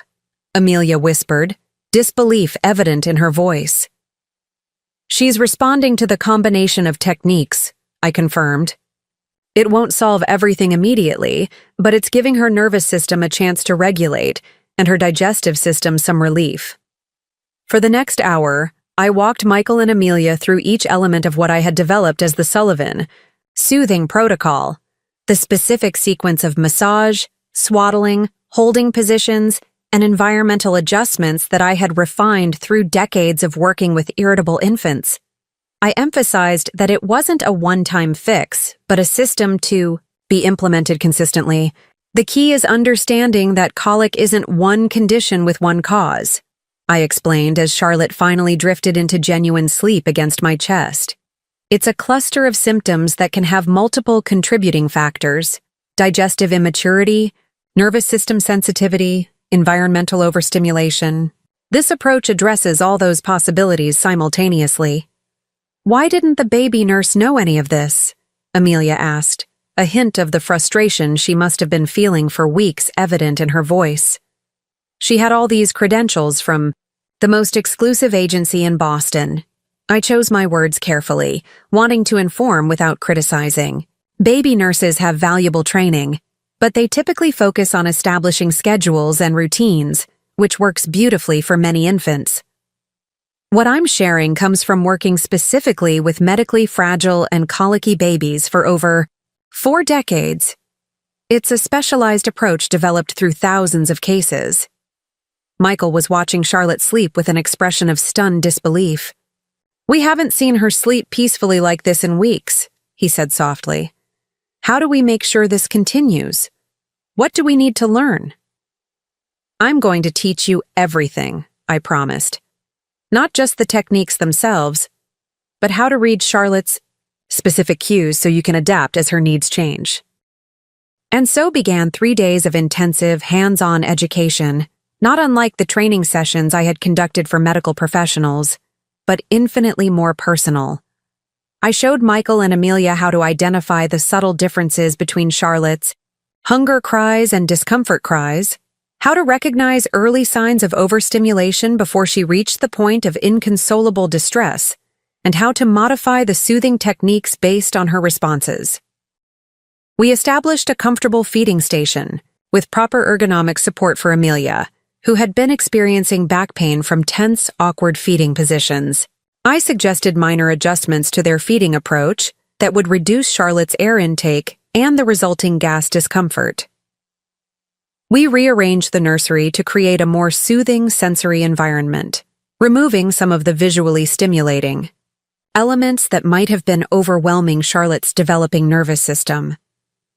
Amelia whispered, disbelief evident in her voice. She's responding to the combination of techniques, I confirmed. It won't solve everything immediately, but it's giving her nervous system a chance to regulate and her digestive system some relief. For the next hour, I walked Michael and Amelia through each element of what I had developed as the Sullivan soothing protocol, the specific sequence of massage, swaddling, holding positions, and environmental adjustments that I had refined through decades of working with irritable infants. I emphasized that it wasn't a one-time fix, but a system to be implemented consistently. The key is understanding that colic isn't one condition with one cause, I explained as Charlotte finally drifted into genuine sleep against my chest. It's a cluster of symptoms that can have multiple contributing factors: digestive immaturity, nervous system sensitivity, environmental overstimulation. This approach addresses all those possibilities simultaneously. Why didn't the baby nurse know any of this? Amelia asked, a hint of the frustration she must have been feeling for weeks evident in her voice. She had all these credentials from the most exclusive agency in Boston. I chose my words carefully, wanting to inform without criticizing. Baby nurses have valuable training, but they typically focus on establishing schedules and routines, which works beautifully for many infants. What I'm sharing comes from working specifically with medically fragile and colicky babies for over 4 decades. It's a specialized approach developed through thousands of cases. Michael was watching Charlotte sleep with an expression of stunned disbelief. We haven't seen her sleep peacefully like this in weeks, he said softly. How do we make sure this continues? What do we need to learn? I'm going to teach you everything, I promised. Not just the techniques themselves, but how to read Charlotte's specific cues so you can adapt as her needs change. And so began 3 days of intensive, hands-on education, not unlike the training sessions I had conducted for medical professionals, but infinitely more personal. I showed Michael and Amelia how to identify the subtle differences between Charlotte's hunger cries and discomfort cries, how to recognize early signs of overstimulation before she reached the point of inconsolable distress, and how to modify the soothing techniques based on her responses. We established a comfortable feeding station, with proper ergonomic support for Amelia, who had been experiencing back pain from tense, awkward feeding positions. I suggested minor adjustments to their feeding approach that would reduce Charlotte's air intake and the resulting gas discomfort. We rearranged the nursery to create a more soothing sensory environment, removing some of the visually stimulating elements that might have been overwhelming Charlotte's developing nervous system.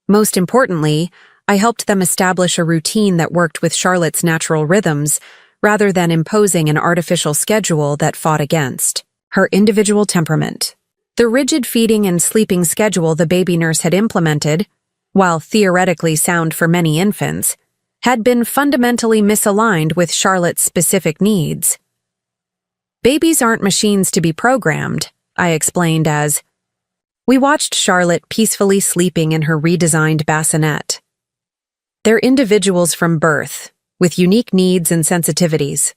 Most importantly, I helped them establish a routine that worked with Charlotte's natural rhythms rather than imposing an artificial schedule that fought against her individual temperament. The rigid feeding and sleeping schedule the baby nurse had implemented, while theoretically sound for many infants, had been fundamentally misaligned with Charlotte's specific needs. Babies aren't machines to be programmed, I explained as we watched Charlotte peacefully sleeping in her redesigned bassinet. They're individuals from birth, with unique needs and sensitivities.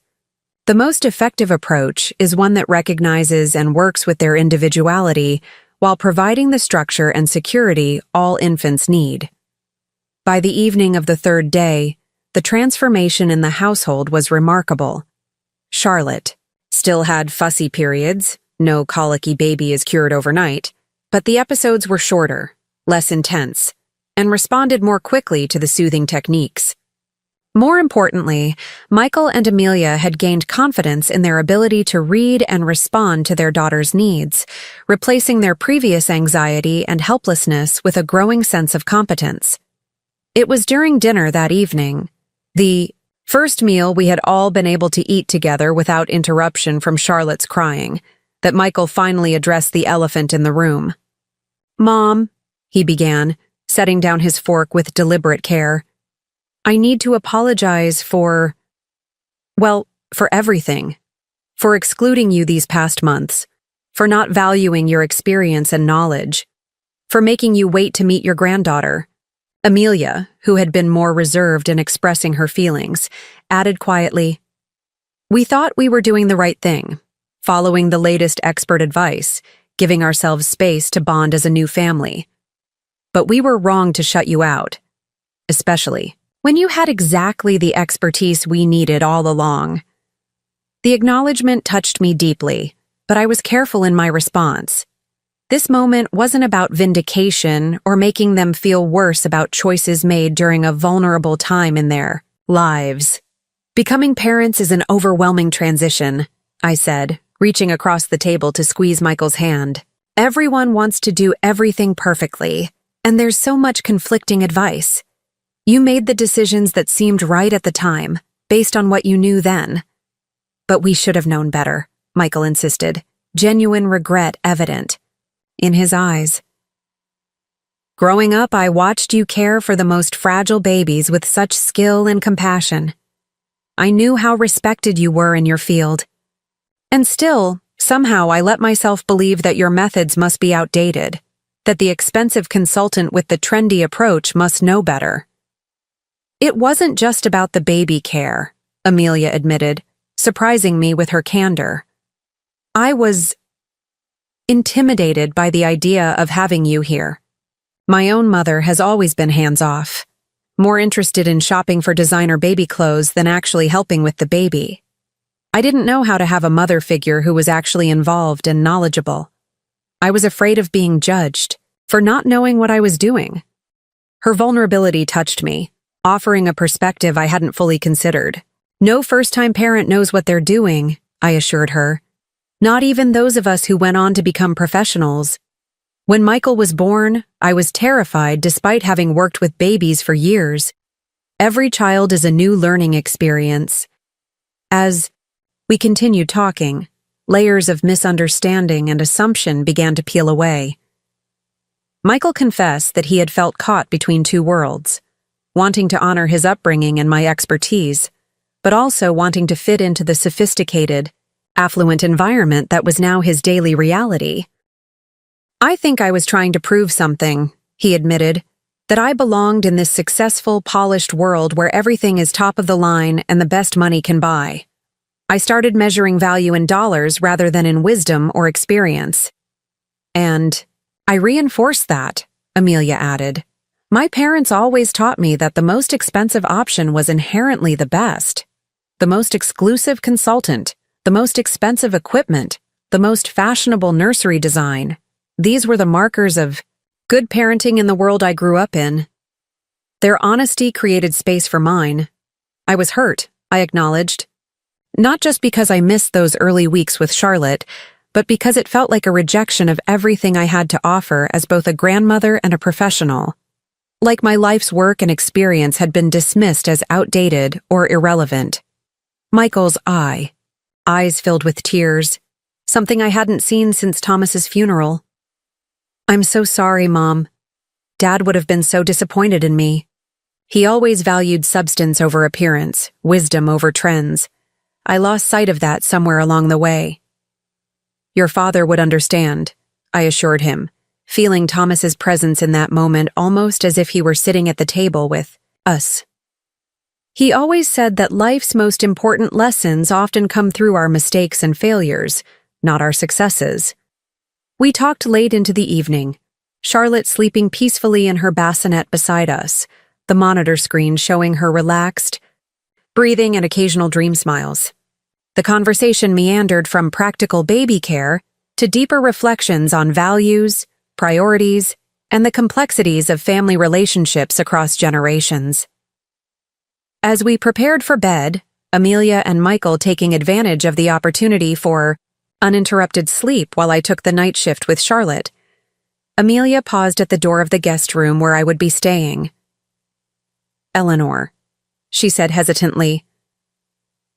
The most effective approach is one that recognizes and works with their individuality while providing the structure and security all infants need. By the evening of the 3rd day, the transformation in the household was remarkable. Charlotte still had fussy periods, no colicky baby is cured overnight, but the episodes were shorter, less intense, and responded more quickly to the soothing techniques. More importantly, Michael and Amelia had gained confidence in their ability to read and respond to their daughter's needs, replacing their previous anxiety and helplessness with a growing sense of competence. It was during dinner that evening, the first meal we had all been able to eat together without interruption from Charlotte's crying, that Michael finally addressed the elephant in the room. "Mom," he began, setting down his fork with deliberate care, "I need to apologize for everything. For excluding you these past months, for not valuing your experience and knowledge, for making you wait to meet your granddaughter." Amelia, who had been more reserved in expressing her feelings, added quietly, "We thought we were doing the right thing. following the latest expert advice, giving ourselves space to bond as a new family. But we were wrong to shut you out, especially when you had exactly the expertise we needed all along. The acknowledgement touched me deeply, but I was careful in my response. This moment wasn't about vindication or making them feel worse about choices made during a vulnerable time in their lives. Becoming parents is an overwhelming transition, I said, reaching across the table to squeeze Michael's hand. Everyone wants to do everything perfectly, and there's so much conflicting advice. You made the decisions that seemed right at the time, based on what you knew then. But we should have known better, Michael insisted, genuine regret evident in his eyes. Growing up, I watched you care for the most fragile babies with such skill and compassion. I knew how respected you were in your field. And still, somehow I let myself believe that your methods must be outdated, that the expensive consultant with the trendy approach must know better. It wasn't just about the baby care, Amelia admitted, surprising me with her candor. I was intimidated by the idea of having you here. My own mother has always been hands-off, more interested in shopping for designer baby clothes than actually helping with the baby. I didn't know how to have a mother figure who was actually involved and knowledgeable. I was afraid of being judged for not knowing what I was doing. Her vulnerability touched me, offering a perspective I hadn't fully considered. No first-time parent knows what they're doing, I assured her. Not even those of us who went on to become professionals. When Michael was born, I was terrified despite having worked with babies for years. Every child is a new learning experience. As we continued talking, layers of misunderstanding and assumption began to peel away. Michael confessed that he had felt caught between two worlds, wanting to honor his upbringing and my expertise, but also wanting to fit into the sophisticated, affluent environment that was now his daily reality. I think I was trying to prove something, he admitted, that I belonged in this successful, polished world where everything is top of the line and the best money can buy. I started measuring value in dollars rather than in wisdom or experience. And I reinforced that, Amelia added. My parents always taught me that the most expensive option was inherently the best. The most exclusive consultant, the most expensive equipment, the most fashionable nursery design. These were the markers of good parenting in the world I grew up in. Their honesty created space for mine. I was hurt, I acknowledged. Not just because I missed those early weeks with Charlotte, but because it felt like a rejection of everything I had to offer as both a grandmother and a professional. Like my life's work and experience had been dismissed as outdated or irrelevant. Michael's eyes filled with tears, something I hadn't seen since Thomas's funeral. I'm so sorry, Mom. Dad would have been so disappointed in me. He always valued substance over appearance, wisdom over trends. I lost sight of that somewhere along the way. Your father would understand, I assured him, feeling Thomas's presence in that moment almost as if he were sitting at the table with us. He always said that life's most important lessons often come through our mistakes and failures, not our successes. We talked late into the evening, Charlotte sleeping peacefully in her bassinet beside us, the monitor screen showing her relaxed breathing and occasional dream smiles. The conversation meandered from practical baby care to deeper reflections on values, priorities, and the complexities of family relationships across generations. As we prepared for bed, Amelia and Michael taking advantage of the opportunity for uninterrupted sleep while I took the night shift with Charlotte, Amelia paused at the door of the guest room where I would be staying. Eleanor, she said hesitantly.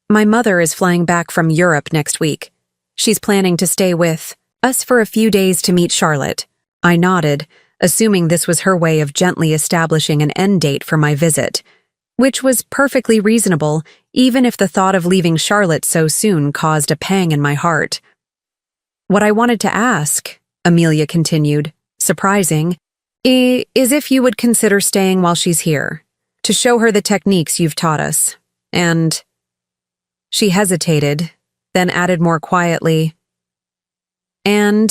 My mother is flying back from Europe next week. She's planning to stay with us for a few days to meet Charlotte. I nodded, assuming this was her way of gently establishing an end date for my visit, which was perfectly reasonable, even if the thought of leaving Charlotte so soon caused a pang in my heart. What I wanted to ask, Amelia continued, surprising, is if you would consider staying while she's here, to show her the techniques you've taught us, and... She hesitated, then added more quietly, And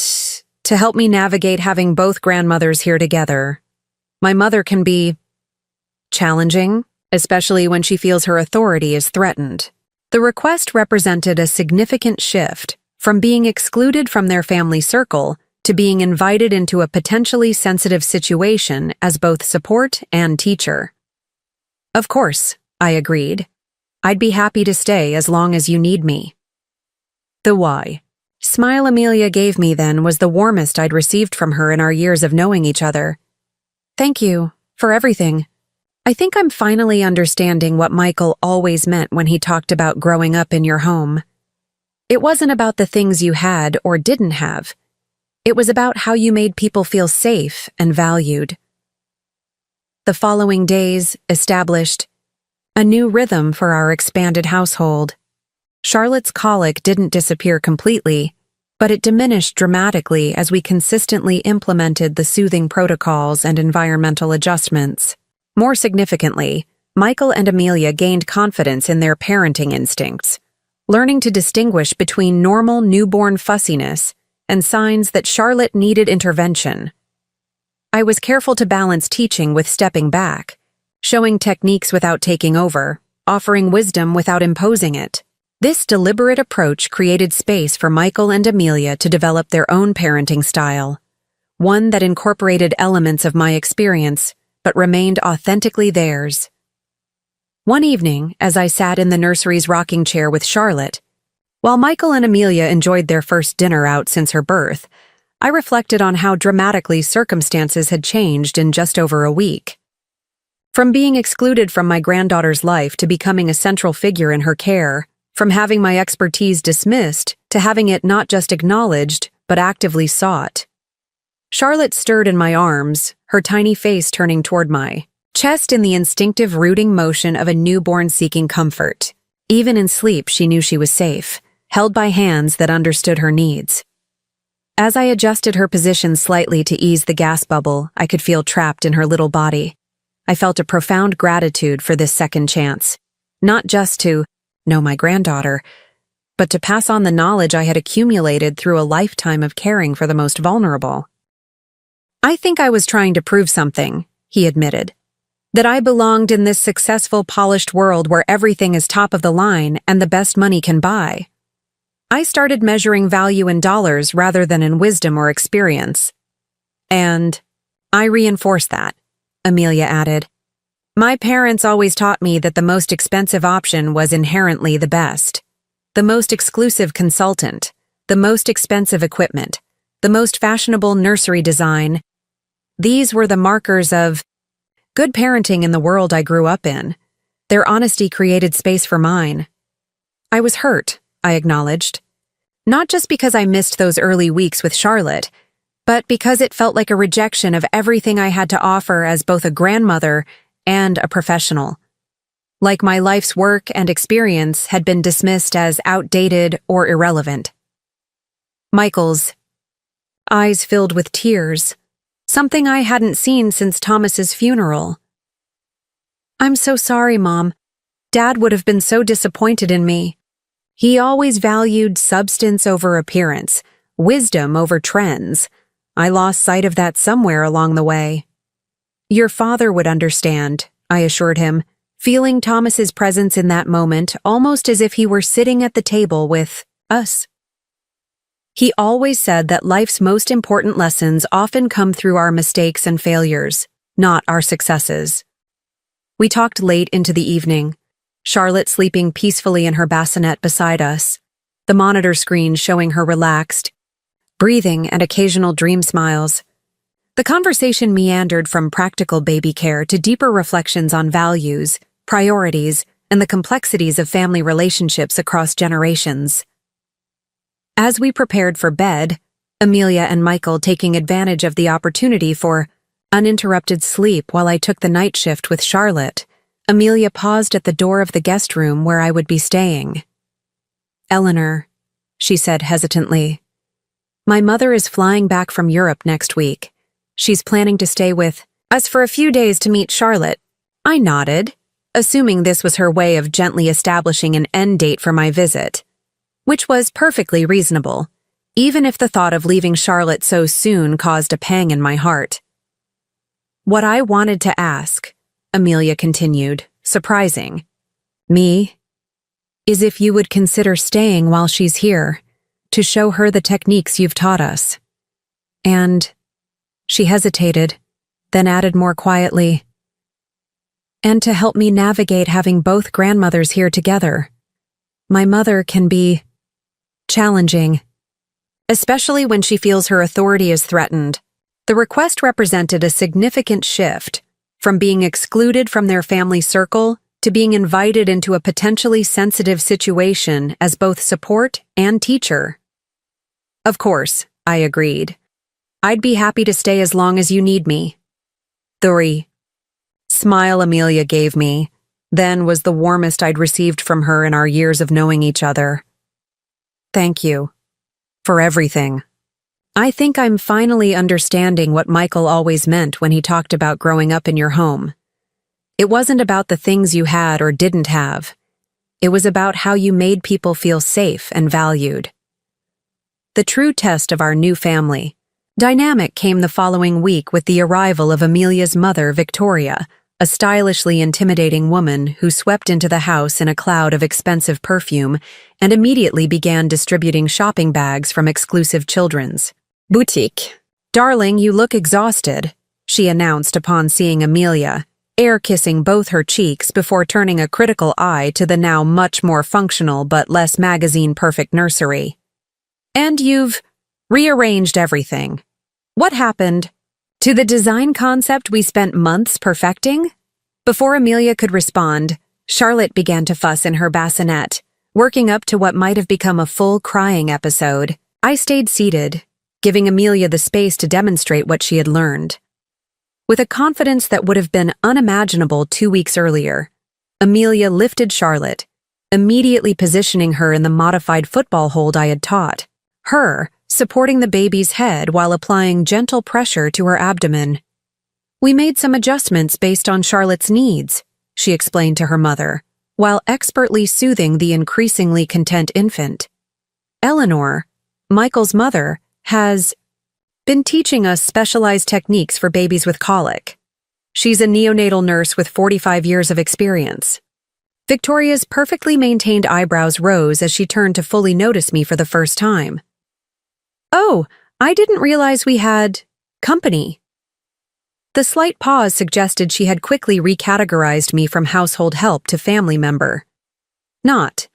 to help me navigate having both grandmothers here together. My mother can be challenging, especially when she feels her authority is threatened. The request represented a significant shift from being excluded from their family circle to being invited into a potentially sensitive situation as both support and teacher. Of course, I agreed. I'd be happy to stay as long as you need me. The why smile Amelia gave me then was the warmest I'd received from her in our years of knowing each other. Thank you for everything. I think I'm finally understanding what Michael always meant when he talked about growing up in your home. It wasn't about the things you had or didn't have. It was about how you made people feel safe and valued. The following days established a new rhythm for our expanded household. Charlotte's colic didn't disappear completely, but it diminished dramatically as we consistently implemented the soothing protocols and environmental adjustments. More significantly, Michael and Amelia gained confidence in their parenting instincts, learning to distinguish between normal newborn fussiness and signs that Charlotte needed intervention. I was careful to balance teaching with stepping back, showing techniques without taking over, offering wisdom without imposing it. This deliberate approach created space for Michael and Amelia to develop their own parenting style, one that incorporated elements of my experience but remained authentically theirs. One evening, as I sat in the nursery's rocking chair with Charlotte, while Michael and Amelia enjoyed their first dinner out since her birth, I reflected on how dramatically circumstances had changed in just over a week. From being excluded from my granddaughter's life to becoming a central figure in her care, from having my expertise dismissed to having it not just acknowledged, but actively sought. Charlotte stirred in my arms, her tiny face turning toward my chest in the instinctive rooting motion of a newborn seeking comfort. Even in sleep, she knew she was safe, held by hands that understood her needs. As I adjusted her position slightly to ease the gas bubble I could feel trapped in her little body, I felt a profound gratitude for this second chance, not just to know my granddaughter, but to pass on the knowledge I had accumulated through a lifetime of caring for the most vulnerable. I think I was trying to prove something, he admitted. That I belonged in this successful, polished world where everything is top of the line and the best money can buy. I started measuring value in dollars rather than in wisdom or experience. And I reinforced that, Amelia added. My parents always taught me that the most expensive option was inherently the best. The most exclusive consultant, the most expensive equipment, the most fashionable nursery design. These were the markers of good parenting in the world I grew up in. Their honesty created space for mine. I was hurt, I acknowledged. Not just because I missed those early weeks with Charlotte, but because it felt like a rejection of everything I had to offer as both a grandmother and a professional. Like my life's work and experience had been dismissed as outdated or irrelevant. Michael's eyes filled with tears, something I hadn't seen since Thomas's funeral. I'm so sorry, Mom. Dad would have been so disappointed in me. He always valued substance over appearance, wisdom over trends. I lost sight of that somewhere along the way. Your father would understand, I assured him, feeling Thomas's presence in that moment almost as if he were sitting at the table with us. He always said that life's most important lessons often come through our mistakes and failures, not our successes. We talked late into the evening, Charlotte sleeping peacefully in her bassinet beside us, the monitor screen showing her relaxed, breathing and occasional dream smiles. The conversation meandered from practical baby care to deeper reflections on values, priorities, and the complexities of family relationships across generations. As we prepared for bed, Amelia and Michael taking advantage of the opportunity for uninterrupted sleep while I took the night shift with Charlotte, Amelia paused at the door of the guest room where I would be staying. Eleanor, she said hesitantly, my mother is flying back from Europe next week. She's planning to stay with us for a few days to meet Charlotte. I nodded, assuming this was her way of gently establishing an end date for my visit, which was perfectly reasonable. even if the thought of leaving Charlotte so soon caused a pang in my heart. What I wanted to ask, Amelia continued, surprising me, is if you would consider staying while she's here, to show her the techniques you've taught us. And she hesitated, then added more quietly, and to help me navigate having both grandmothers here together. My mother can be challenging, especially when she feels her authority is threatened. The request represented a significant shift from being excluded from their family circle to being invited into a potentially sensitive situation as both support and teacher. Of course, I agreed. I'd be happy to stay as long as you need me. The smile Amelia gave me then was the warmest I'd received from her in our years of knowing each other. Thank you for everything. I think I'm finally understanding what Michael always meant when he talked about growing up in your home. It wasn't about the things you had or didn't have. It was about how you made people feel safe and valued. The true test of our new family dynamic came the following week with the arrival of Amelia's mother, Victoria, a stylishly intimidating woman who swept into the house in a cloud of expensive perfume and immediately began distributing shopping bags from exclusive children's boutique. "Darling, you look exhausted," she announced upon seeing Amelia, air-kissing both her cheeks before turning a critical eye to the now much more functional but less magazine-perfect nursery. "And you've rearranged everything. What happened to the design concept we spent months perfecting?" Before Amelia could respond, Charlotte began to fuss in her bassinet, working up to what might have become a full crying episode. I stayed seated, giving Amelia the space to demonstrate what she had learned. With a confidence that would have been unimaginable 2 weeks earlier, Amelia lifted Charlotte, immediately positioning her in the modified football hold I had taught, her supporting the baby's head while applying gentle pressure to her abdomen. "We made some adjustments based on Charlotte's needs," she explained to her mother, while expertly soothing the increasingly content infant. "Eleanor, Michael's mother, has been teaching us specialized techniques for babies with colic. She's a neonatal nurse with 45 years of experience." Victoria's perfectly maintained eyebrows rose as she turned to fully notice me for the first time. "Oh, I didn't realize we had company." The slight pause suggested she had quickly recategorized me from household help to family member. "Not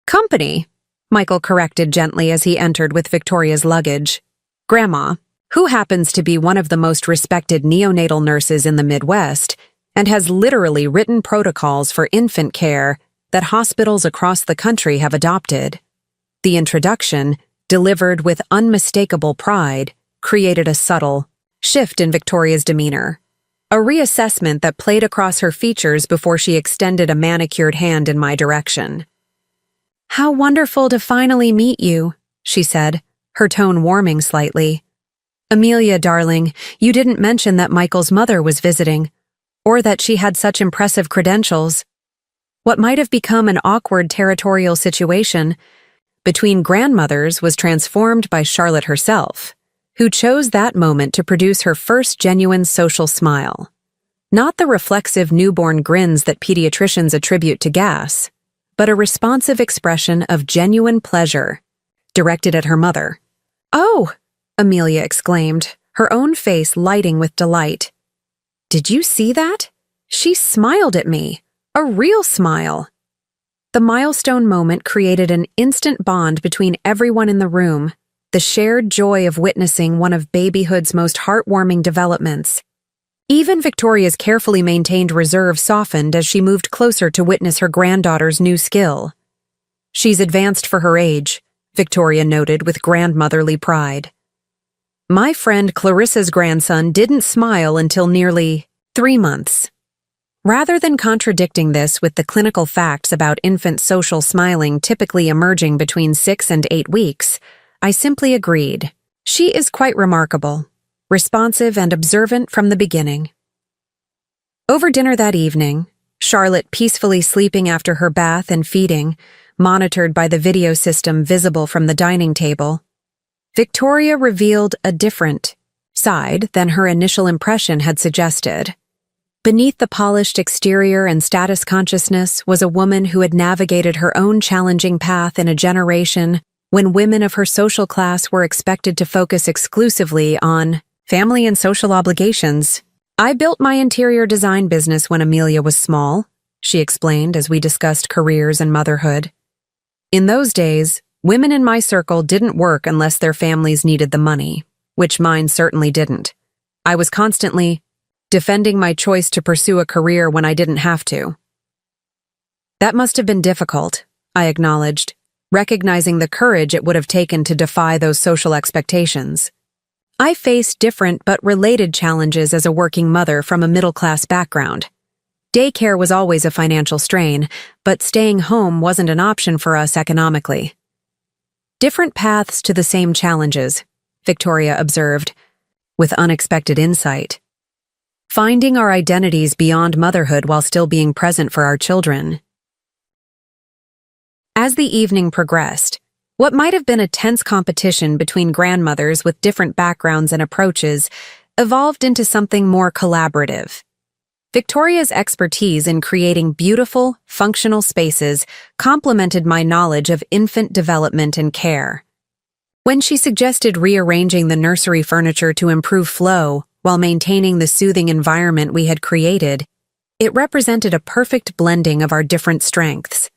company," Michael corrected gently as he entered with Victoria's luggage. "Grandma, who happens to be one of the most respected neonatal nurses in the Midwest and has literally written protocols for infant care that hospitals across the country have adopted." The introduction, delivered with unmistakable pride, created a subtle shift in Victoria's demeanor, a reassessment that played across her features before she extended a manicured hand in my direction. "How wonderful to finally meet you," she said, her tone warming slightly. "Amelia, darling, you didn't mention that Michael's mother was visiting, or that she had such impressive credentials." What might have become an awkward territorial situation between grandmothers was transformed by Charlotte herself, who chose that moment to produce her first genuine social smile. Not the reflexive newborn grins that pediatricians attribute to gas, but a responsive expression of genuine pleasure, directed at her mother. "Oh!" Amelia exclaimed, her own face lighting with delight. "Did you see that? She smiled at me. A real smile." The milestone moment created an instant bond between everyone in the room, the shared joy of witnessing one of babyhood's most heartwarming developments. Even Victoria's carefully maintained reserve softened as she moved closer to witness her granddaughter's new skill. "She's advanced for her age," Victoria noted with grandmotherly pride. "My friend Clarissa's grandson didn't smile until nearly 3 months." Rather than contradicting this with the clinical facts about infant social smiling typically emerging between 6 and 8 weeks, I simply agreed. "She is quite remarkable, responsive and observant from the beginning." Over dinner that evening, Charlotte peacefully sleeping after her bath and feeding, monitored by the video system visible from the dining table, Victoria revealed a different side than her initial impression had suggested. Beneath the polished exterior and status consciousness was a woman who had navigated her own challenging path in a generation when women of her social class were expected to focus exclusively on family and social obligations. "I built my interior design business when Amelia was small," she explained as we discussed careers and motherhood. "In those days, women in my circle didn't work unless their families needed the money, which mine certainly didn't. I was constantly defending my choice to pursue a career when I didn't have to." "That must have been difficult," I acknowledged, recognizing the courage it would have taken to defy those social expectations. I faced different but related challenges as a working mother from a middle-class background. Daycare was always a financial strain, but staying home wasn't an option for us economically. "Different paths to the same challenges," Victoria observed, with unexpected insight. "Finding our identities beyond motherhood while still being present for our children." As the evening progressed, what might have been a tense competition between grandmothers with different backgrounds and approaches evolved into something more collaborative. Victoria's expertise in creating beautiful, functional spaces complemented my knowledge of infant development and care. When she suggested rearranging the nursery furniture to improve flow while maintaining the soothing environment we had created, it represented a perfect blending of our different strengths.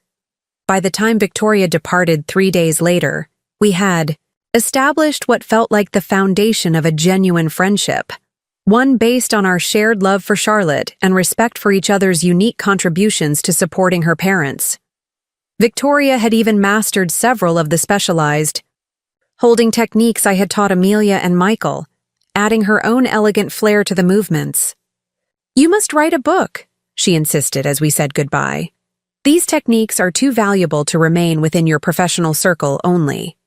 By the time Victoria departed 3 days later, we had established what felt like the foundation of a genuine friendship, one based on our shared love for Charlotte and respect for each other's unique contributions to supporting her parents. Victoria had even mastered several of the specialized holding techniques I had taught Amelia and Michael, adding her own elegant flair to the movements. "You must write a book," she insisted as we said goodbye. "These techniques are too valuable to remain within your professional circle only.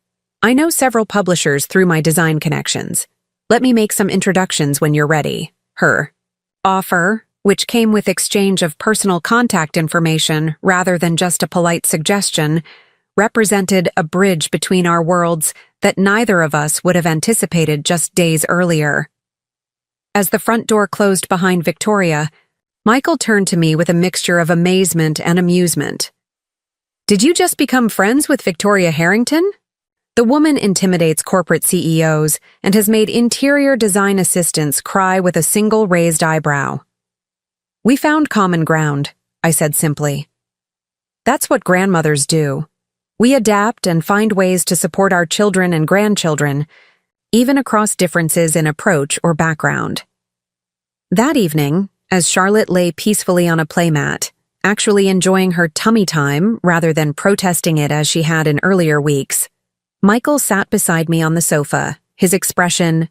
I know several publishers through my design connections. Let me make some introductions when you're ready." Her offer, which came with exchange of personal contact information rather than just a polite suggestion, represented a bridge between our worlds that neither of us would have anticipated just days earlier. As the front door closed behind Victoria, Michael turned to me with a mixture of amazement and amusement. "Did you just become friends with Victoria Harrington?" The woman intimidates corporate CEOs and has made interior design assistants cry with a single raised eyebrow. "We found common ground," I said simply. "That's what grandmothers do. We adapt and find ways to support our children and grandchildren, even across differences in approach or background." That evening, as Charlotte lay peacefully on a playmat, actually enjoying her tummy time rather than protesting it as she had in earlier weeks, Michael sat beside me on the sofa, his expression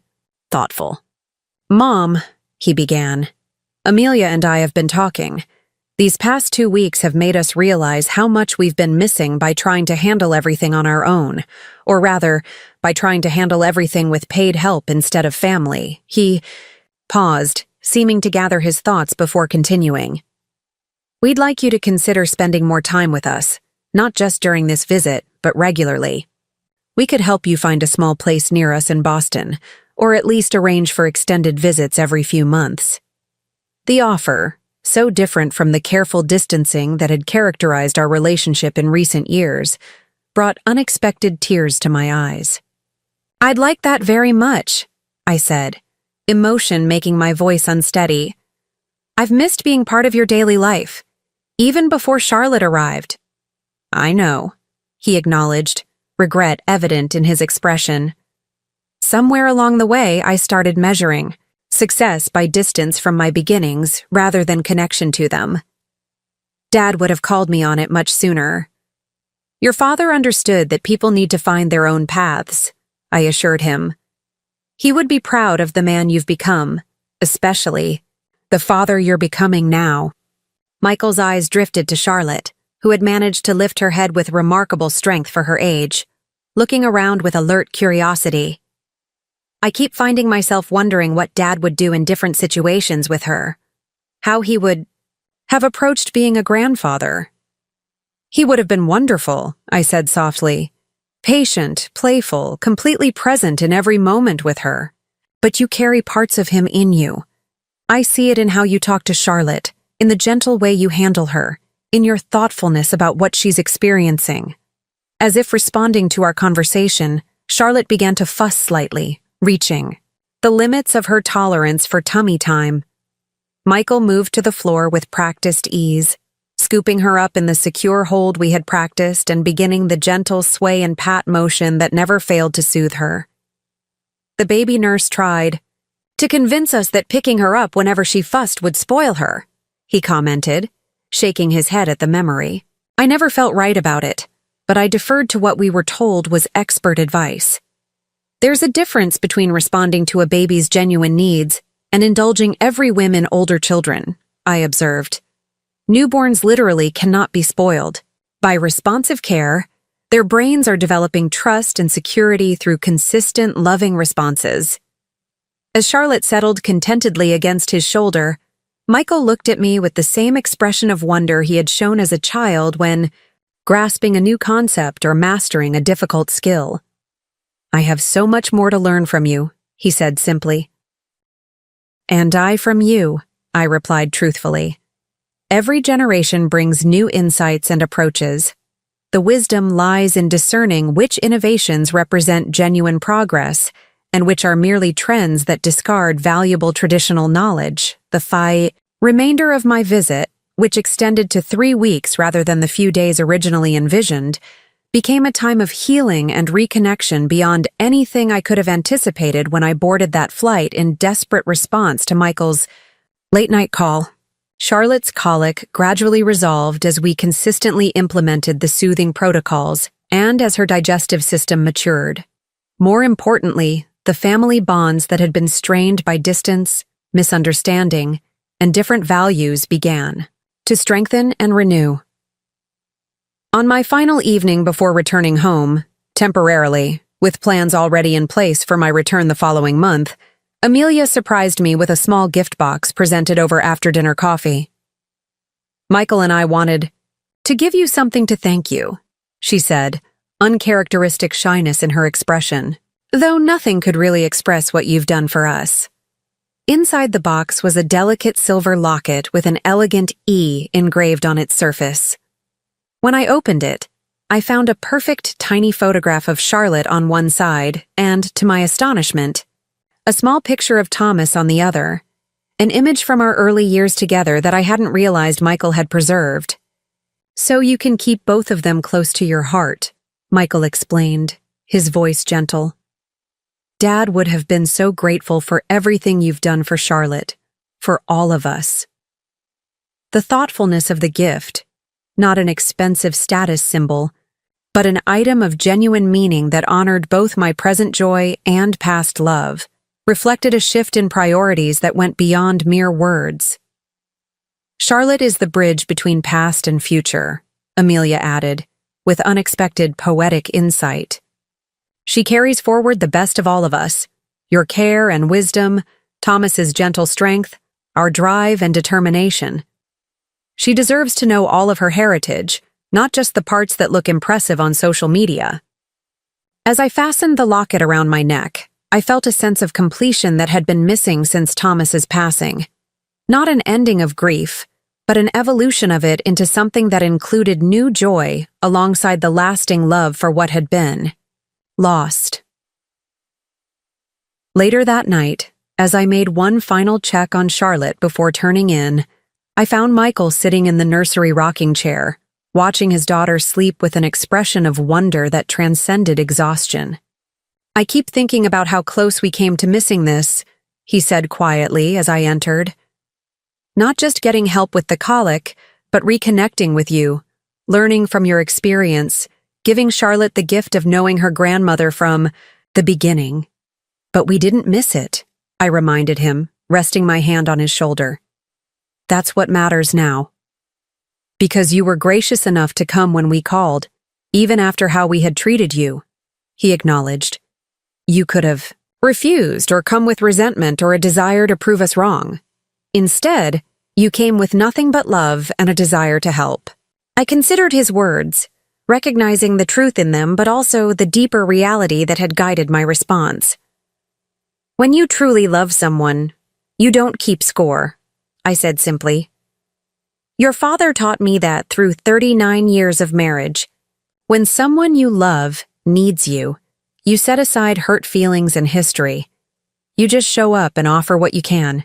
thoughtful. "Mom," he began, "Amelia and I have been talking. These past 2 weeks have made us realize how much we've been missing by trying to handle everything on our own, or rather, by trying to handle everything with paid help instead of family." He paused, seeming to gather his thoughts before continuing. "We'd like you to consider spending more time with us, not just during this visit, but regularly. We could help you find a small place near us in Boston, or at least arrange for extended visits every few months." The offer, so different from the careful distancing that had characterized our relationship in recent years, brought unexpected tears to my eyes. "I'd like that very much," I said, emotion making my voice unsteady. "I've missed being part of your daily life, even before Charlotte arrived." "I know," he acknowledged, regret evident in his expression. Somewhere along the way, I started measuring success by distance from my beginnings rather than connection to them. Dad would have called me on it much sooner. "Your father understood that people need to find their own paths," I assured him. "He would be proud of the man you've become, especially the father you're becoming now." Michael's eyes drifted to Charlotte, who had managed to lift her head with remarkable strength for her age, looking around with alert curiosity. I keep finding myself wondering what Dad would do in different situations with her, how he would have approached being a grandfather. "He would have been wonderful," I said softly, Patient, playful, completely present in every moment with her. But you carry parts of him in you. I see it in how you talk to Charlotte, in the gentle way you handle her, in your thoughtfulness about what she's experiencing. As if responding to our conversation, Charlotte began to fuss slightly, reaching the limits of her tolerance for tummy time. Michael moved to the floor with practiced ease, scooping her up in the secure hold we had practiced and beginning the gentle sway and pat motion that never failed to soothe her. The baby nurse tried to convince us that picking her up whenever she fussed would spoil her, he commented, shaking his head at the memory. I never felt right about it, but I deferred to what we were told was expert advice. There's a difference between responding to a baby's genuine needs and indulging every whim in older children, I observed. Newborns literally cannot be spoiled. By responsive care, their brains are developing trust and security through consistent, loving responses. As Charlotte settled contentedly against his shoulder, Michael looked at me with the same expression of wonder he had shown as a child when grasping a new concept or mastering a difficult skill. I have so much more to learn from you, he said simply. And I from you, I replied truthfully. Every generation brings new insights and approaches. The wisdom lies in discerning which innovations represent genuine progress and which are merely trends that discard valuable traditional knowledge. The remainder of my visit, which extended to 3 weeks rather than the few days originally envisioned, became a time of healing and reconnection beyond anything I could have anticipated when I boarded that flight in desperate response to Michael's late-night call. Charlotte's colic gradually resolved as we consistently implemented the soothing protocols and as her digestive system matured. More importantly, the family bonds that had been strained by distance, misunderstanding, and different values began to strengthen and renew. On my final evening before returning home, temporarily, with plans already in place for my return the following month, Amelia surprised me with a small gift box presented over after-dinner coffee. Michael and I wanted to give you something to thank you, she said, uncharacteristic shyness in her expression, though nothing could really express what you've done for us. Inside the box was a delicate silver locket with an elegant E engraved on its surface. When I opened it, I found a perfect tiny photograph of Charlotte on one side and, to my astonishment, a small picture of Thomas on the other, an image from our early years together that I hadn't realized Michael had preserved. So you can keep both of them close to your heart, Michael explained, his voice gentle. Dad would have been so grateful for everything you've done for Charlotte, for all of us. The thoughtfulness of the gift, not an expensive status symbol, but an item of genuine meaning that honored both my present joy and past love, reflected a shift in priorities that went beyond mere words. Charlotte is the bridge between past and future, Amelia added, with unexpected poetic insight. She carries forward the best of all of us, your care and wisdom, Thomas's gentle strength, our drive and determination. She deserves to know all of her heritage, not just the parts that look impressive on social media. As I fastened the locket around my neck, I felt a sense of completion that had been missing since Thomas's passing. Not an ending of grief, but an evolution of it into something that included new joy alongside the lasting love for what had been lost. Later that night, as I made one final check on Charlotte before turning in, I found Michael sitting in the nursery rocking chair, watching his daughter sleep with an expression of wonder that transcended exhaustion. I keep thinking about how close we came to missing this, he said quietly as I entered. Not just getting help with the colic, but reconnecting with you, learning from your experience, giving Charlotte the gift of knowing her grandmother from the beginning. But we didn't miss it, I reminded him, resting my hand on his shoulder. That's what matters now. Because you were gracious enough to come when we called, even after how we had treated you, he acknowledged. You could have refused or come with resentment or a desire to prove us wrong. Instead, you came with nothing but love and a desire to help. I considered his words, recognizing the truth in them but also the deeper reality that had guided my response. When you truly love someone, you don't keep score, I said simply. Your father taught me that through 39 years of marriage. When someone you love needs you, you set aside hurt feelings and history. You just show up and offer what you can.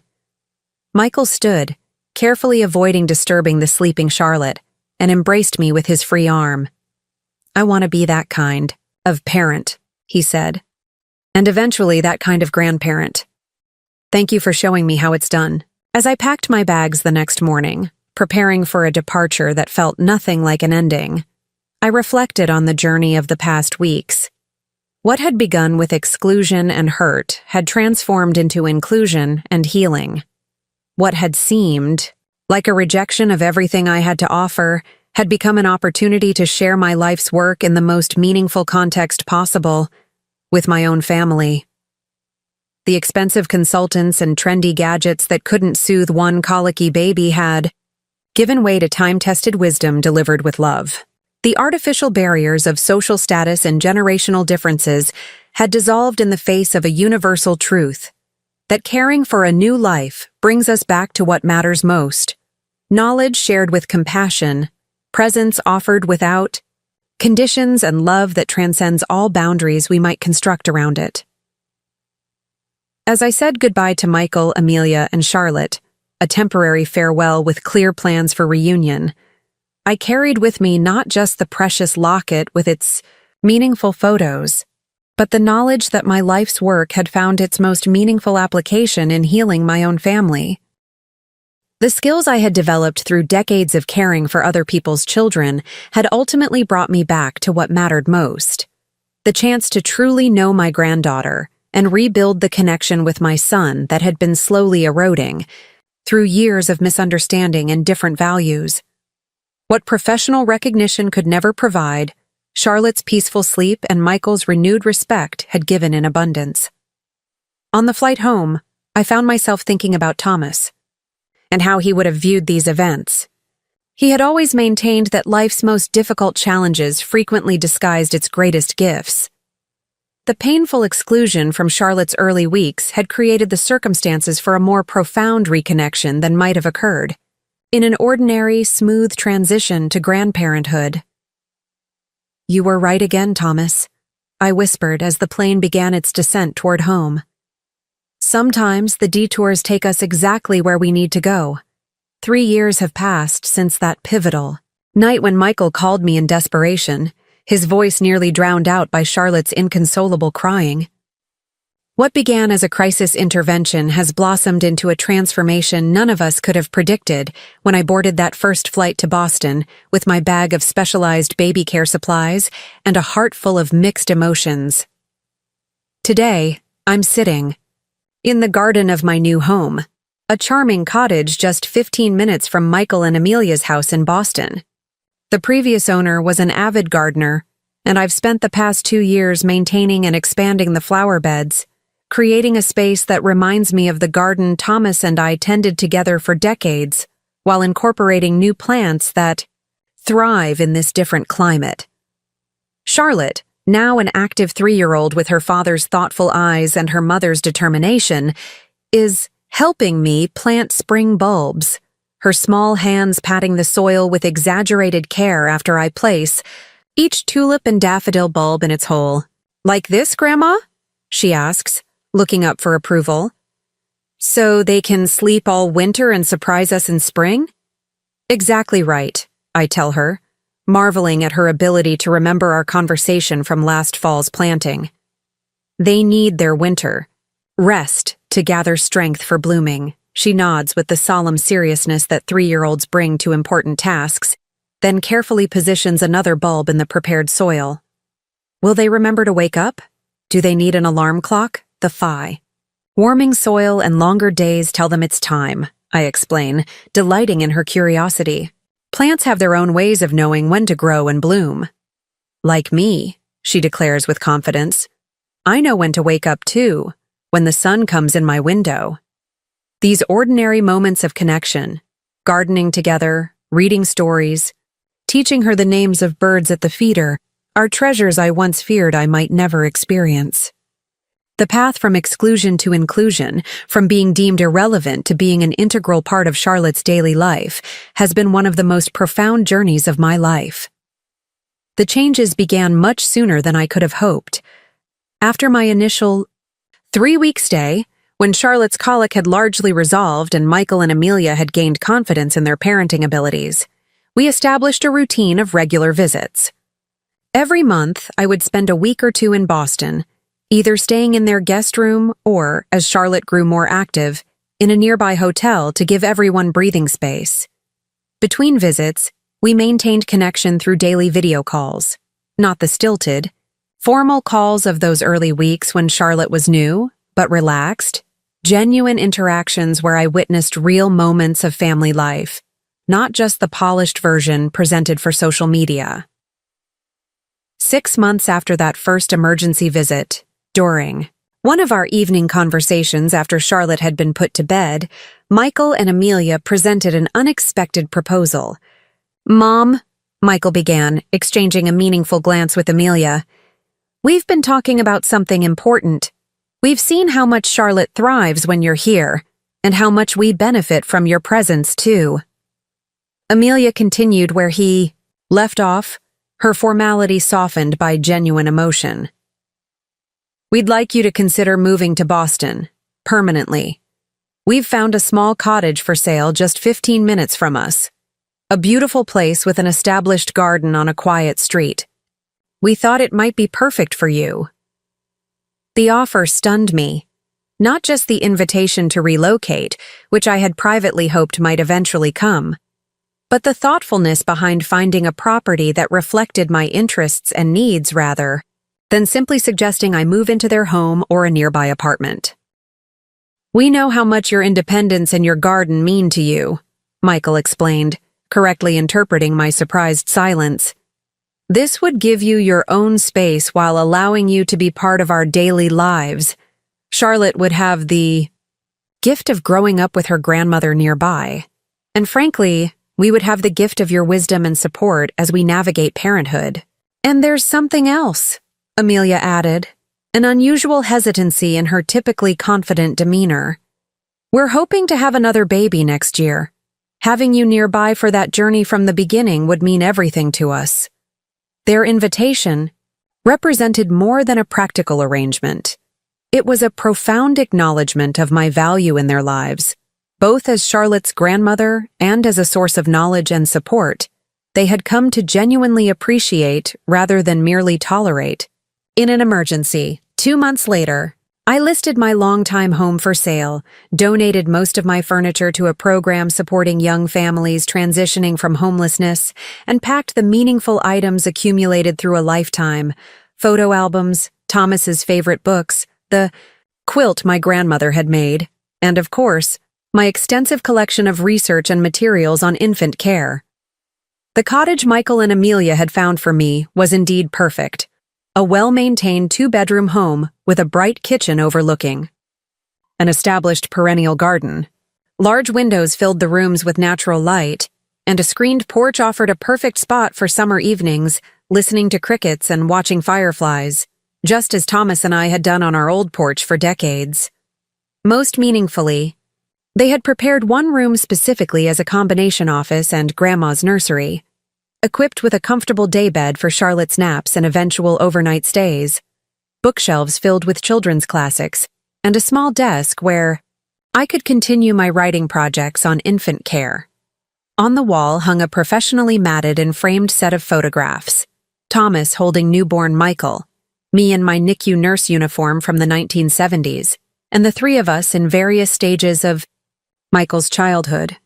Michael stood, carefully avoiding disturbing the sleeping Charlotte, and embraced me with his free arm. I want to be that kind of parent, he said, and eventually that kind of grandparent. Thank you for showing me how it's done. As I packed my bags the next morning, preparing for a departure that felt nothing like an ending, I reflected on the journey of the past weeks. What had begun with exclusion and hurt had transformed into inclusion and healing. What had seemed like a rejection of everything I had to offer had become an opportunity to share my life's work in the most meaningful context possible, with my own family. The expensive consultants and trendy gadgets that couldn't soothe one colicky baby had given way to time-tested wisdom delivered with love. The artificial barriers of social status and generational differences had dissolved in the face of a universal truth, that caring for a new life brings us back to what matters most: knowledge shared with compassion, presence offered without conditions, and love that transcends all boundaries we might construct around it. As I said goodbye to Michael, Amelia, and Charlotte, a temporary farewell with clear plans for reunion, I carried with me not just the precious locket with its meaningful photos, but the knowledge that my life's work had found its most meaningful application in healing my own family. The skills I had developed through decades of caring for other people's children had ultimately brought me back to what mattered most: the chance to truly know my granddaughter and rebuild the connection with my son that had been slowly eroding through years of misunderstanding and different values. What professional recognition could never provide, Charlotte's peaceful sleep and Michael's renewed respect had given in abundance. On the flight home, I found myself thinking about Thomas and how he would have viewed these events. He had always maintained that life's most difficult challenges frequently disguised its greatest gifts. The painful exclusion from Charlotte's early weeks had created the circumstances for a more profound reconnection than might have occurred in an ordinary, smooth transition to grandparenthood. You were right again, Thomas, I whispered as the plane began its descent toward home. Sometimes the detours take us exactly where we need to go. 3 years have passed since that pivotal night when Michael called me in desperation, his voice nearly drowned out by Charlotte's inconsolable crying. What began as a crisis intervention has blossomed into a transformation none of us could have predicted when I boarded that first flight to Boston with my bag of specialized baby care supplies and a heart full of mixed emotions. Today, I'm sitting in the garden of my new home, a charming cottage just 15 minutes from Michael and Amelia's house in Boston. The previous owner was an avid gardener, and I've spent the past 2 years maintaining and expanding the flower beds, creating a space that reminds me of the garden Thomas and I tended together for decades, while incorporating new plants that thrive in this different climate. Charlotte, now an active 3-year-old with her father's thoughtful eyes and her mother's determination, is helping me plant spring bulbs, her small hands patting the soil with exaggerated care after I place each tulip and daffodil bulb in its hole. Like this, Grandma? She asks, looking up for approval. So they can sleep all winter and surprise us in spring? Exactly right, I tell her, marveling at her ability to remember our conversation from last fall's planting. They need their winter rest to gather strength for blooming. She nods with the solemn seriousness that 3-year-olds bring to important tasks, then carefully positions another bulb in the prepared soil. Will they remember to wake up? Do they need an alarm clock? The phi. Warming soil and longer days tell them it's time, I explain, delighting in her curiosity. Plants have their own ways of knowing when to grow and bloom. Like me, she declares with confidence. I know when to wake up too, when the sun comes in my window. These ordinary moments of connection, gardening together, reading stories, teaching her the names of birds at the feeder, are treasures I once feared I might never experience. The path from exclusion to inclusion, from being deemed irrelevant to being an integral part of Charlotte's daily life, has been one of the most profound journeys of my life. The changes began much sooner than I could have hoped. After my initial 3-week stay, when Charlotte's colic had largely resolved and Michael and Amelia had gained confidence in their parenting abilities, we established a routine of regular visits. Every month, I would spend a week or two in Boston, either staying in their guest room or, as Charlotte grew more active, in a nearby hotel to give everyone breathing space. Between visits, we maintained connection through daily video calls, not the stilted, formal calls of those early weeks when Charlotte was new, but relaxed, genuine interactions where I witnessed real moments of family life, not just the polished version presented for social media. 6 months after that first emergency visit, during one of our evening conversations after Charlotte had been put to bed, Michael and Amelia presented an unexpected proposal. "Mom," Michael began, exchanging a meaningful glance with Amelia, "we've been talking about something important. We've seen how much Charlotte thrives when you're here, and how much we benefit from your presence, too." Amelia continued where he left off, her formality softened by genuine emotion. "We'd like you to consider moving to Boston, permanently. We've found a small cottage for sale just 15 minutes from us. A beautiful place with an established garden on a quiet street. We thought it might be perfect for you." The offer stunned me. Not just the invitation to relocate, which I had privately hoped might eventually come, but the thoughtfulness behind finding a property that reflected my interests and needs rather than simply suggesting I move into their home or a nearby apartment. "We know how much your independence and your garden mean to you," Michael explained, correctly interpreting my surprised silence. "This would give you your own space while allowing you to be part of our daily lives. Charlotte would have the gift of growing up with her grandmother nearby. And frankly, we would have the gift of your wisdom and support as we navigate parenthood." "And there's something else," Amelia added, an unusual hesitancy in her typically confident demeanor. "We're hoping to have another baby next year. Having you nearby for that journey from the beginning would mean everything to us." Their invitation represented more than a practical arrangement. It was a profound acknowledgement of my value in their lives, both as Charlotte's grandmother and as a source of knowledge and support they had come to genuinely appreciate rather than merely tolerate. In an emergency, 2 months later, I listed my longtime home for sale, donated most of my furniture to a program supporting young families transitioning from homelessness, and packed the meaningful items accumulated through a lifetime: photo albums, Thomas's favorite books, the quilt my grandmother had made, and of course, my extensive collection of research and materials on infant care. The cottage Michael and Amelia had found for me was indeed perfect. A well-maintained 2-bedroom home with a bright kitchen overlooking an established perennial garden. Large windows filled the rooms with natural light, and a screened porch offered a perfect spot for summer evenings, listening to crickets and watching fireflies, just as Thomas and I had done on our old porch for decades. Most meaningfully, they had prepared one room specifically as a combination office and Grandma's nursery, equipped with a comfortable daybed for Charlotte's naps and eventual overnight stays, bookshelves filled with children's classics, and a small desk where I could continue my writing projects on infant care. On the wall hung a professionally matted and framed set of photographs: Thomas holding newborn Michael, me in my NICU nurse uniform from the 1970s, and the 3 of us in various stages of Michael's childhood.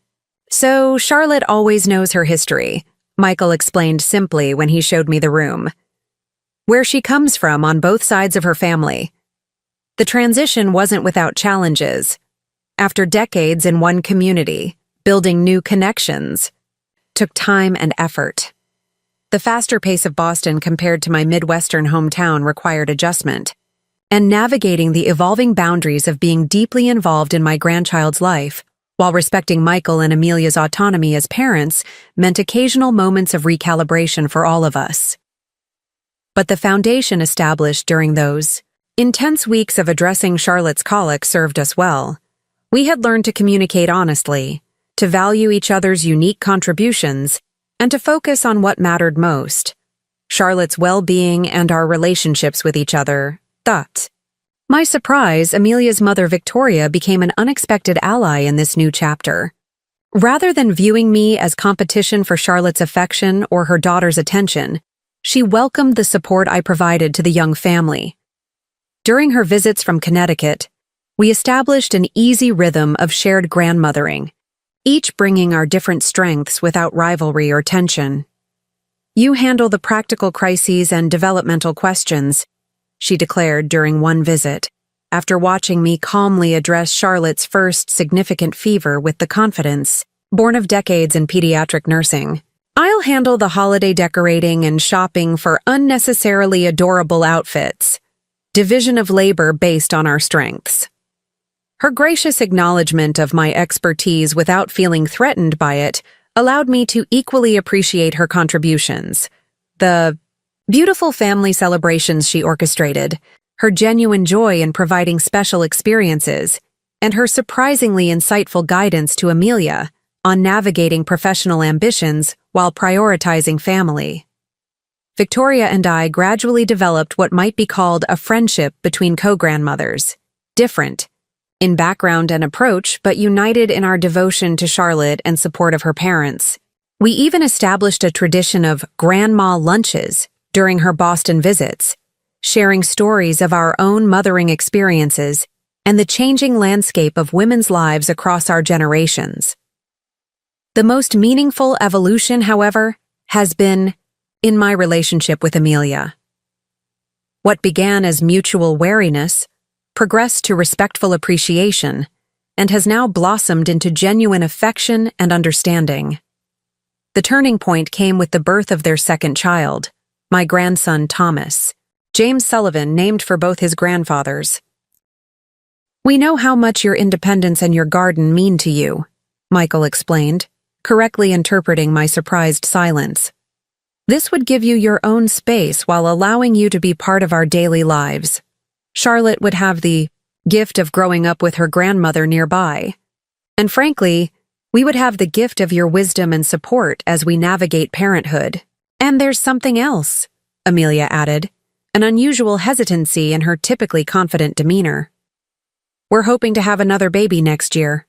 "So Charlotte always knows her history," Michael explained simply when he showed me the room. "Where she comes from on both sides of her family." The transition wasn't without challenges. After decades in one community, building new connections took time and effort. The faster pace of Boston compared to my Midwestern hometown required adjustment, and navigating the evolving boundaries of being deeply involved in my grandchild's life while respecting Michael and Amelia's autonomy as parents meant occasional moments of recalibration for all of us. But the foundation established during those intense weeks of addressing Charlotte's colic served us well. We had learned to communicate honestly, to value each other's unique contributions, and to focus on what mattered most: Charlotte's well-being and our relationships with each other. My surprise, Amelia's mother Victoria became an unexpected ally in this new chapter. Rather than viewing me as competition for Charlotte's affection or her daughter's attention, she welcomed the support I provided to the young family. During her visits from Connecticut, we established an easy rhythm of shared grandmothering, each bringing our different strengths without rivalry or tension. "You handle the practical crises and developmental questions," she declared during one visit, after watching me calmly address Charlotte's first significant fever with the confidence born of decades in pediatric nursing. "I'll handle the holiday decorating and shopping for unnecessarily adorable outfits. Division of labor based on our strengths." Her gracious acknowledgement of my expertise without feeling threatened by it allowed me to equally appreciate her contributions. The beautiful family celebrations she orchestrated, her genuine joy in providing special experiences, and her surprisingly insightful guidance to Amelia on navigating professional ambitions while prioritizing family. Victoria and I gradually developed what might be called a friendship between co-grandmothers, different in background and approach, but united in our devotion to Charlotte and support of her parents. We even established a tradition of grandma lunches during her Boston visits, sharing stories of our own mothering experiences and the changing landscape of women's lives across our generations. The most meaningful evolution, however, has been in my relationship with Amelia. What began as mutual wariness progressed to respectful appreciation and has now blossomed into genuine affection and understanding. The turning point came with the birth of their second child, my grandson Thomas, James Sullivan, named for both his grandfathers. "We know how much your independence and your garden mean to you," Michael explained, correctly interpreting my surprised silence. "This would give you your own space while allowing you to be part of our daily lives. Charlotte would have the gift of growing up with her grandmother nearby. And frankly, we would have the gift of your wisdom and support as we navigate parenthood. And there's something else," Amelia added, an unusual hesitancy in her typically confident demeanor. "We're hoping to have another baby next year.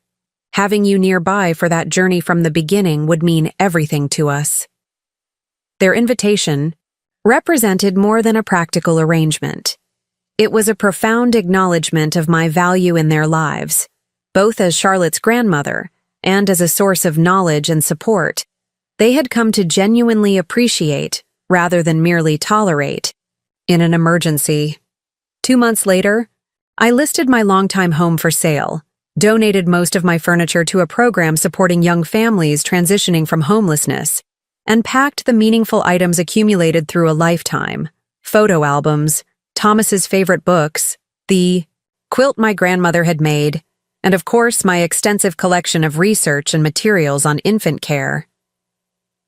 Having you nearby for that journey from the beginning would mean everything to us." Their invitation represented more than a practical arrangement. It was a profound acknowledgement of my value in their lives, both as Charlotte's grandmother and as a source of knowledge and support. They had come to genuinely appreciate, rather than merely tolerate, in an emergency. 2 months later, I listed my longtime home for sale, donated most of my furniture to a program supporting young families transitioning from homelessness, and packed the meaningful items accumulated through a lifetime: photo albums, Thomas's favorite books, the quilt my grandmother had made, and of course my extensive collection of research and materials on infant care.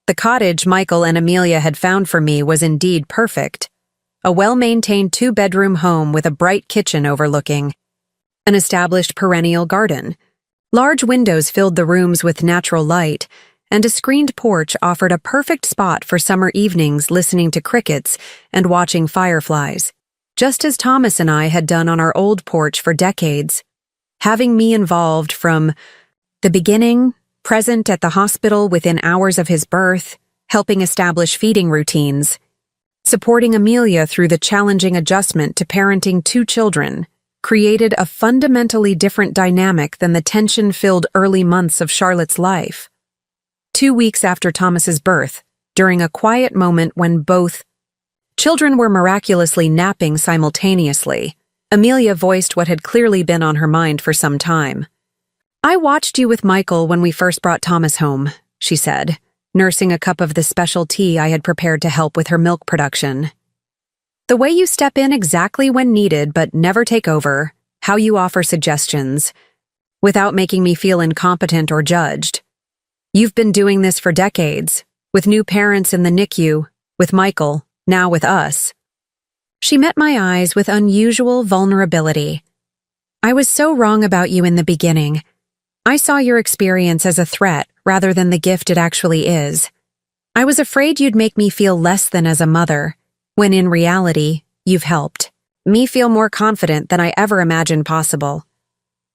The cottage Michael and Amelia had found for me was indeed perfect: a well-maintained 2-bedroom home with a bright kitchen overlooking an established perennial garden. Large windows filled the rooms with natural light, and a screened porch offered a perfect spot for summer evenings listening to crickets and watching fireflies, just as Thomas and I had done on our old porch for decades. Having me involved from the beginning, present at the hospital within hours of his birth, helping establish feeding routines, supporting Amelia through the challenging adjustment to parenting 2 children, created a fundamentally different dynamic than the tension-filled early months of Charlotte's life. 2 weeks after Thomas's birth, during a quiet moment when both children were miraculously napping simultaneously, Amelia voiced what had clearly been on her mind for some time. "I watched you with Michael when we first brought Thomas home," she said, nursing a cup of the special tea I had prepared to help with her milk production. "The way you step in exactly when needed but never take over, how you offer suggestions, without making me feel incompetent or judged. You've been doing this for decades, with new parents in the NICU, with Michael, now with us. She met my eyes with unusual vulnerability. I was so wrong about you in the beginning. I saw your experience as a threat rather than the gift it actually is. I was afraid you'd make me feel less than as a mother, when in reality, you've helped me feel more confident than I ever imagined possible.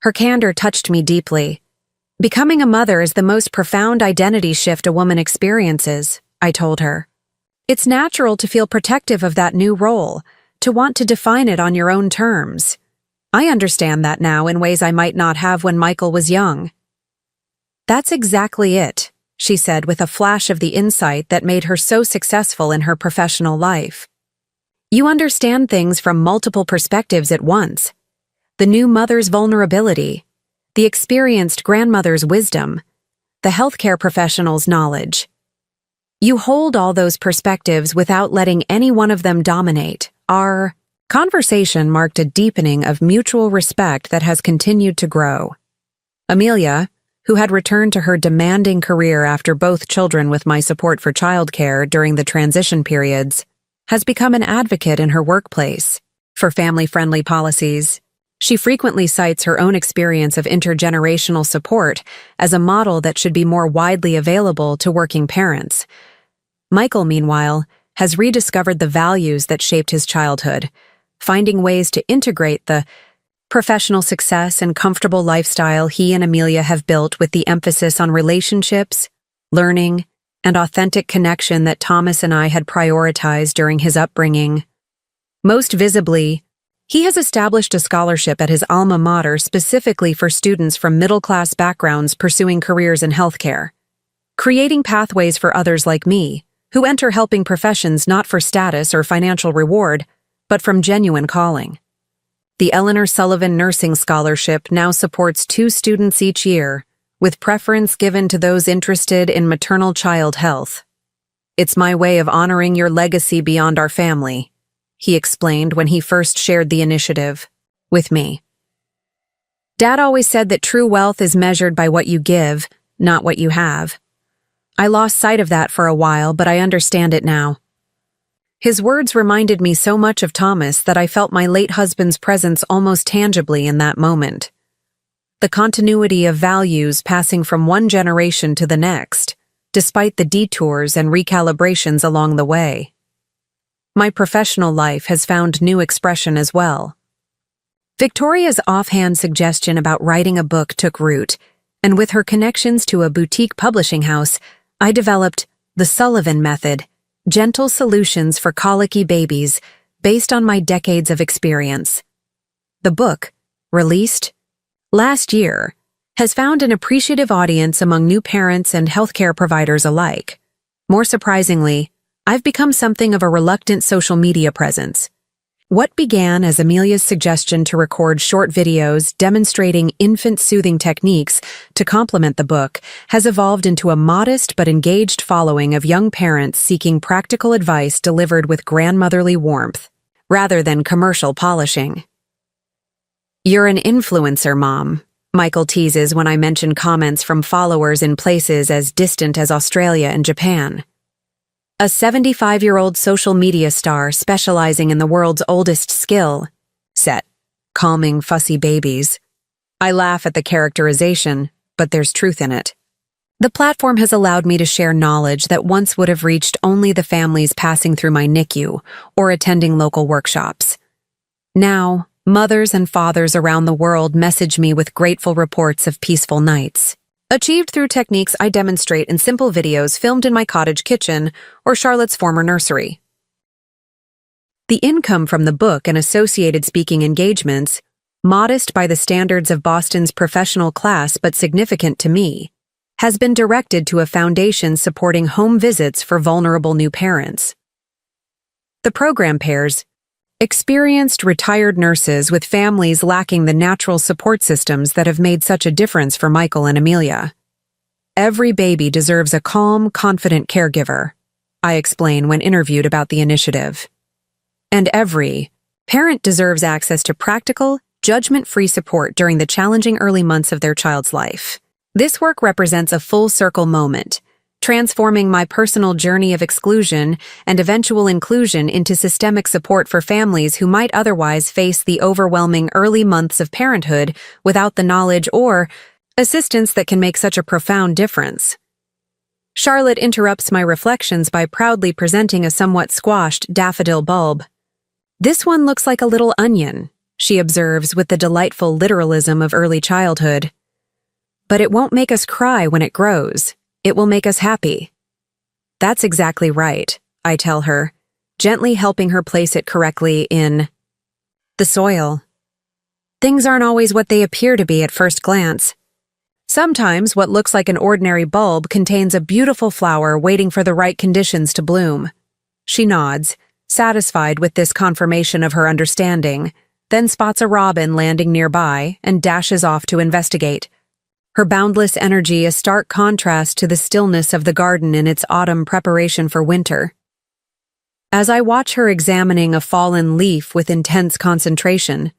Her candor touched me deeply. Becoming a mother is the most profound identity shift a woman experiences, I told her. It's natural to feel protective of that new role, to want to define it on your own terms. I understand that now in ways I might not have when Michael was young. That's exactly it, she said with a flash of the insight that made her so successful in her professional life. You understand things from multiple perspectives at once. The new mother's vulnerability, the experienced grandmother's wisdom, the healthcare professional's knowledge. You hold all those perspectives without letting any one of them dominate. Our conversation marked a deepening of mutual respect that has continued to grow. Amelia, who had returned to her demanding career after both children with my support for childcare during the transition periods, has become an advocate in her workplace for family-friendly policies. She frequently cites her own experience of intergenerational support as a model that should be more widely available to working parents. Michael, meanwhile, has rediscovered the values that shaped his childhood, finding ways to integrate the professional success and comfortable lifestyle he and Amelia have built with the emphasis on relationships, learning, and authentic connection that Thomas and I had prioritized during his upbringing. Most visibly, he has established a scholarship at his alma mater specifically for students from middle-class backgrounds pursuing careers in healthcare, creating pathways for others like me, who enter helping professions not for status or financial reward, but from genuine calling. The Eleanor Sullivan Nursing Scholarship now supports 2 students each year, with preference given to those interested in maternal-child health. It's my way of honoring your legacy beyond our family, he explained when he first shared the initiative with me. Dad always said that true wealth is measured by what you give, not what you have. I lost sight of that for a while, but I understand it now. His words reminded me so much of Thomas that I felt my late husband's presence almost tangibly in that moment. The continuity of values passing from one generation to the next, despite the detours and recalibrations along the way. My professional life has found new expression as well. Victoria's offhand suggestion about writing a book took root, and with her connections to a boutique publishing house, I developed the Sullivan Method, gentle solutions for colicky babies based on my decades of experience. The book, released last year, has found an appreciative audience among new parents and healthcare providers alike. More surprisingly, I've become something of a reluctant social media presence. What began as Amelia's suggestion to record short videos demonstrating infant soothing techniques to complement the book has evolved into a modest but engaged following of young parents seeking practical advice delivered with grandmotherly warmth, rather than commercial polishing. You're an influencer, Mom, Michael teases when I mention comments from followers in places as distant as Australia and Japan. A 75-year-old social media star specializing in the world's oldest skill set, calming fussy babies. I laugh at the characterization, but there's truth in it. The platform has allowed me to share knowledge that once would have reached only the families passing through my NICU or attending local workshops. Now, mothers and fathers around the world message me with grateful reports of peaceful nights, achieved through techniques I demonstrate in simple videos filmed in my cottage kitchen or Charlotte's former nursery. The income from the book and associated speaking engagements, modest by the standards of Boston's professional class but significant to me, has been directed to a foundation supporting home visits for vulnerable new parents. The program pairs experienced retired nurses with families lacking the natural support systems that have made such a difference for Michael and Amelia. Every baby deserves a calm, confident caregiver, I explain when interviewed about the initiative. And every parent deserves access to practical, judgment-free support during the challenging early months of their child's life. This work represents a full-circle moment, transforming my personal journey of exclusion and eventual inclusion into systemic support for families who might otherwise face the overwhelming early months of parenthood without the knowledge or assistance that can make such a profound difference. Charlotte interrupts my reflections by proudly presenting a somewhat squashed daffodil bulb. "This one looks like a little onion," she observes with the delightful literalism of early childhood. "But it won't make us cry when it grows. It will make us happy." "That's exactly right," I tell her, gently helping her place it correctly in the soil. Things aren't always what they appear to be at first glance. Sometimes what looks like an ordinary bulb contains a beautiful flower waiting for the right conditions to bloom. She nods, satisfied with this confirmation of her understanding, then spots a robin landing nearby and dashes off to investigate. Her boundless energy a stark contrast to the stillness of the garden in its autumn preparation for winter. As I watch her examining a fallen leaf with intense concentration,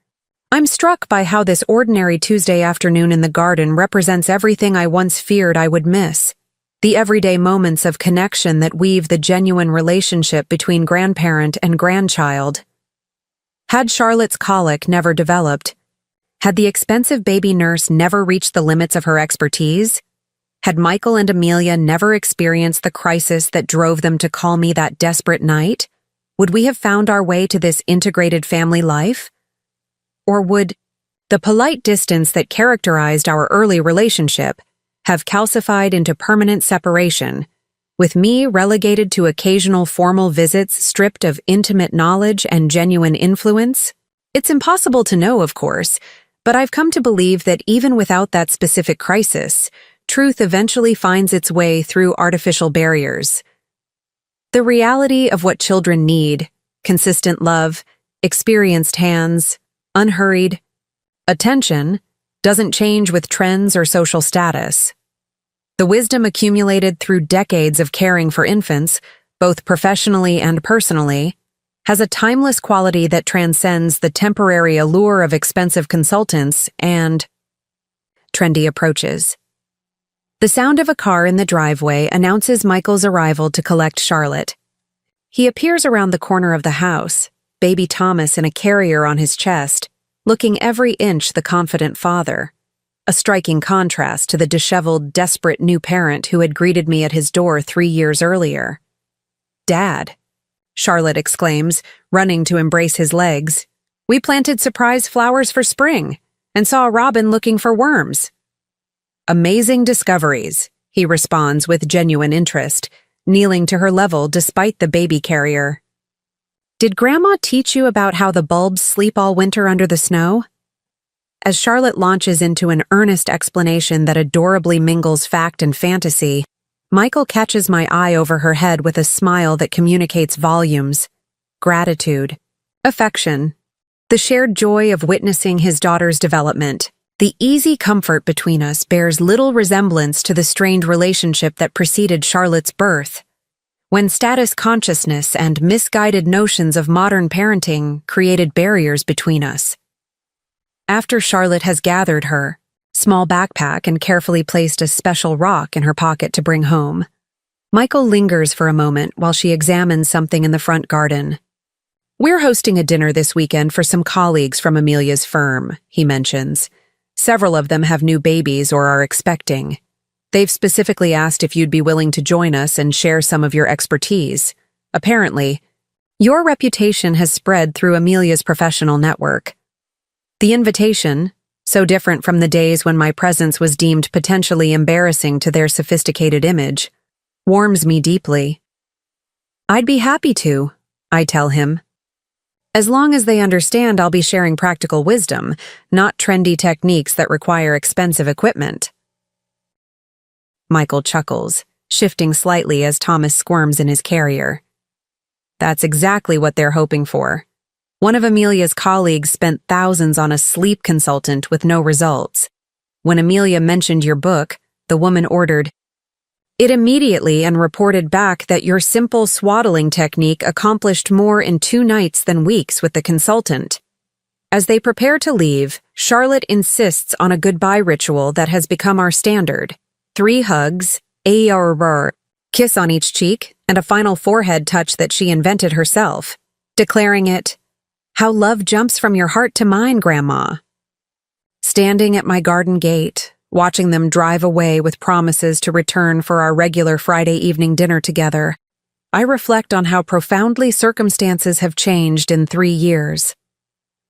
I'm struck by how this ordinary Tuesday afternoon in the garden represents everything I once feared I would miss. The everyday moments of connection that weave the genuine relationship between grandparent and grandchild. Had Charlotte's colic never developed? Had the expensive baby nurse never reached the limits of her expertise? Had Michael and Amelia never experienced the crisis that drove them to call me that desperate night? Would we have found our way to this integrated family life? Or would the polite distance that characterized our early relationship have calcified into permanent separation, with me relegated to occasional formal visits stripped of intimate knowledge and genuine influence? It's impossible to know, of course, but I've come to believe that even without that specific crisis, truth eventually finds its way through artificial barriers. The reality of what children need, consistent love, experienced hands, unhurried attention, doesn't change with trends or social status. The wisdom accumulated through decades of caring for infants, both professionally and personally, has a timeless quality that transcends the temporary allure of expensive consultants and trendy approaches. The sound of a car in the driveway announces Michael's arrival to collect Charlotte. He appears around the corner of the house, baby Thomas in a carrier on his chest, looking every inch the confident father, a striking contrast to the disheveled, desperate new parent who had greeted me at his door 3 years earlier. "Dad," Charlotte exclaims, running to embrace his legs. "We planted surprise flowers for spring and saw a robin looking for worms." "Amazing discoveries," he responds with genuine interest, kneeling to her level despite the baby carrier. "Did Grandma teach you about how the bulbs sleep all winter under the snow?" As Charlotte launches into an earnest explanation that adorably mingles fact and fantasy, Michael catches my eye over her head with a smile that communicates volumes: gratitude, affection, the shared joy of witnessing his daughter's development. The easy comfort between us bears little resemblance to the strained relationship that preceded Charlotte's birth, when status consciousness and misguided notions of modern parenting created barriers between us. After Charlotte has gathered her small backpack and carefully placed a special rock in her pocket to bring home, Michael lingers for a moment while she examines something in the front garden. "We're hosting a dinner this weekend for some colleagues from Amelia's firm," he mentions. "Several of them have new babies or are expecting. They've specifically asked if you'd be willing to join us and share some of your expertise. Apparently, your reputation has spread through Amelia's professional network." The invitation, so different from the days when my presence was deemed potentially embarrassing to their sophisticated image, warms me deeply. "I'd be happy to," I tell him. "As long as they understand I'll be sharing practical wisdom, not trendy techniques that require expensive equipment." Michael chuckles, shifting slightly as Thomas squirms in his carrier. "That's exactly what they're hoping for. One of Amelia's colleagues spent thousands on a sleep consultant with no results. When Amelia mentioned your book, the woman ordered it immediately and reported back that your simple swaddling technique accomplished more in 2 nights than weeks with the consultant. As they prepare to leave, Charlotte insists on a goodbye ritual that has become our standard. 3 hugs, a kiss on each cheek, and a final forehead touch that she invented herself, declaring it, "How love jumps from your heart to mine, Grandma." Standing at my garden gate, watching them drive away with promises to return for our regular Friday evening dinner together, I reflect on how profoundly circumstances have changed in 3 years.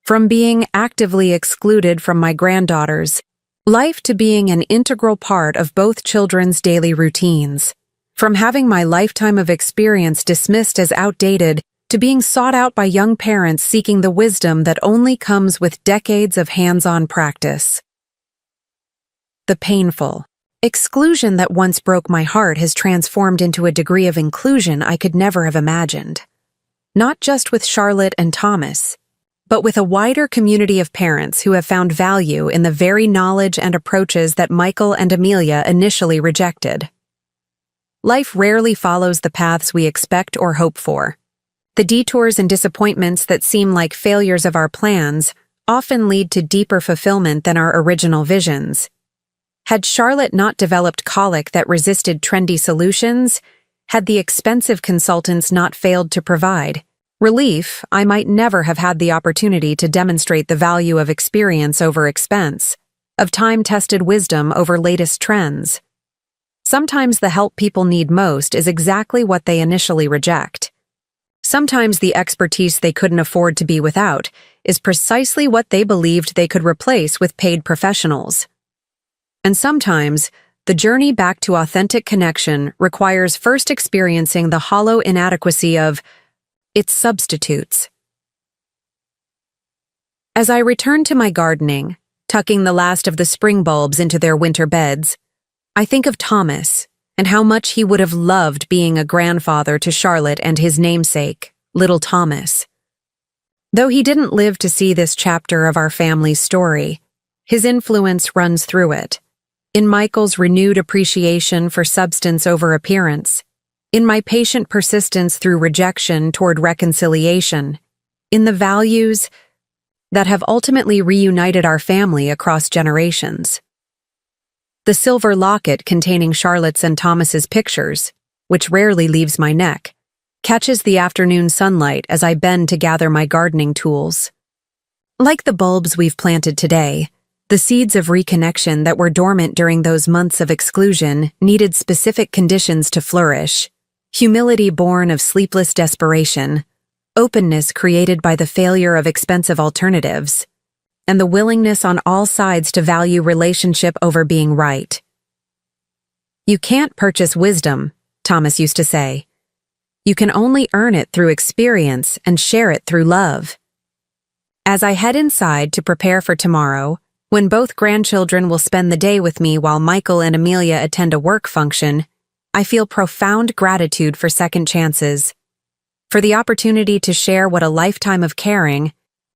From being actively excluded from my granddaughters, life to being an integral part of both children's daily routines. From having my lifetime of experience dismissed as outdated to being sought out by young parents seeking the wisdom that only comes with decades of hands-on practice. The painful exclusion that once broke my heart has transformed into a degree of inclusion I could never have imagined. Not just with Charlotte and Thomas, but with a wider community of parents who have found value in the very knowledge and approaches that Michael and Amelia initially rejected. Life rarely follows the paths we expect or hope for. The detours and disappointments that seem like failures of our plans often lead to deeper fulfillment than our original visions. Had Charlotte not developed colic that resisted trendy solutions, had the expensive consultants not failed to provide relief, I might never have had the opportunity to demonstrate the value of experience over expense, of time-tested wisdom over latest trends. Sometimes the help people need most is exactly what they initially reject. Sometimes the expertise they couldn't afford to be without is precisely what they believed they could replace with paid professionals. And sometimes, the journey back to authentic connection requires first experiencing the hollow inadequacy of its substitutes. As I return to my gardening, tucking the last of the spring bulbs into their winter beds, I think of Thomas and how much he would have loved being a grandfather to Charlotte and his namesake, little Thomas. Though he didn't live to see this chapter of our family's story, his influence runs through it. In Michael's renewed appreciation for substance over appearance, in my patient persistence through rejection toward reconciliation, in the values that have ultimately reunited our family across generations. The silver locket containing Charlotte's and Thomas's pictures, which rarely leaves my neck, catches the afternoon sunlight as I bend to gather my gardening tools. Like the bulbs we've planted today, the seeds of reconnection that were dormant during those months of exclusion needed specific conditions to flourish. Humility born of sleepless desperation, openness created by the failure of expensive alternatives, and the willingness on all sides to value relationship over being right. You can't purchase wisdom, Thomas used to say. You can only earn it through experience and share it through love. As I head inside to prepare for tomorrow, when both grandchildren will spend the day with me while Michael and Amelia attend a work function, I feel profound gratitude for second chances, for the opportunity to share what a lifetime of caring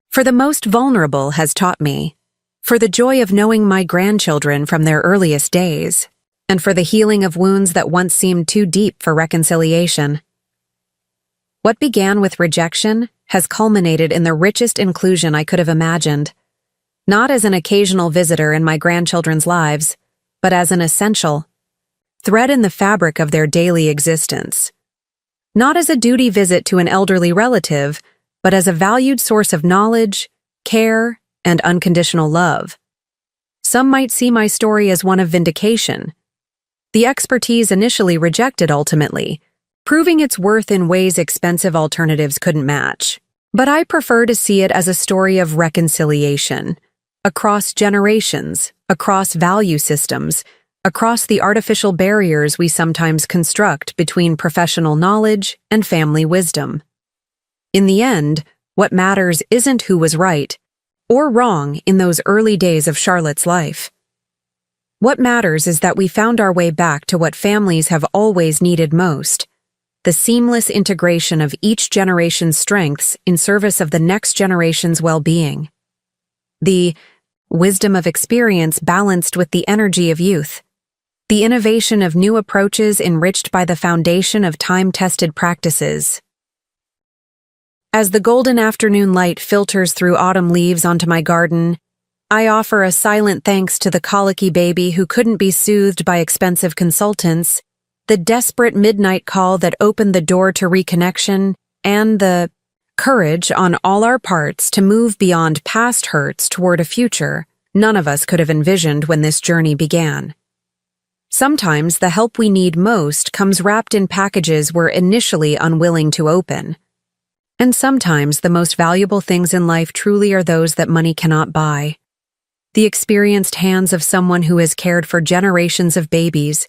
for the most vulnerable has taught me, for the joy of knowing my grandchildren from their earliest days, and for the healing of wounds that once seemed too deep for reconciliation. What began with rejection has culminated in the richest inclusion I could have imagined, not as an occasional visitor in my grandchildren's lives, but as an essential thread in the fabric of their daily existence. Not as a duty visit to an elderly relative, but as a valued source of knowledge, care, and unconditional love. Some might see my story as one of vindication. The expertise initially rejected ultimately, proving its worth in ways expensive alternatives couldn't match. But I prefer to see it as a story of reconciliation, across generations, across value systems, across the artificial barriers we sometimes construct between professional knowledge and family wisdom. In the end, what matters isn't who was right or wrong in those early days of Charlotte's life. What matters is that we found our way back to what families have always needed most: the seamless integration of each generation's strengths in service of the next generation's well-being. The wisdom of experience balanced with the energy of youth. The innovation of new approaches enriched by the foundation of time-tested practices. As the golden afternoon light filters through autumn leaves onto my garden, I offer a silent thanks to the colicky baby who couldn't be soothed by expensive consultants, the desperate midnight call that opened the door to reconnection, and the courage on all our parts to move beyond past hurts toward a future none of us could have envisioned when this journey began. Sometimes the help we need most comes wrapped in packages we're initially unwilling to open. And sometimes the most valuable things in life truly are those that money cannot buy. The experienced hands of someone who has cared for generations of babies,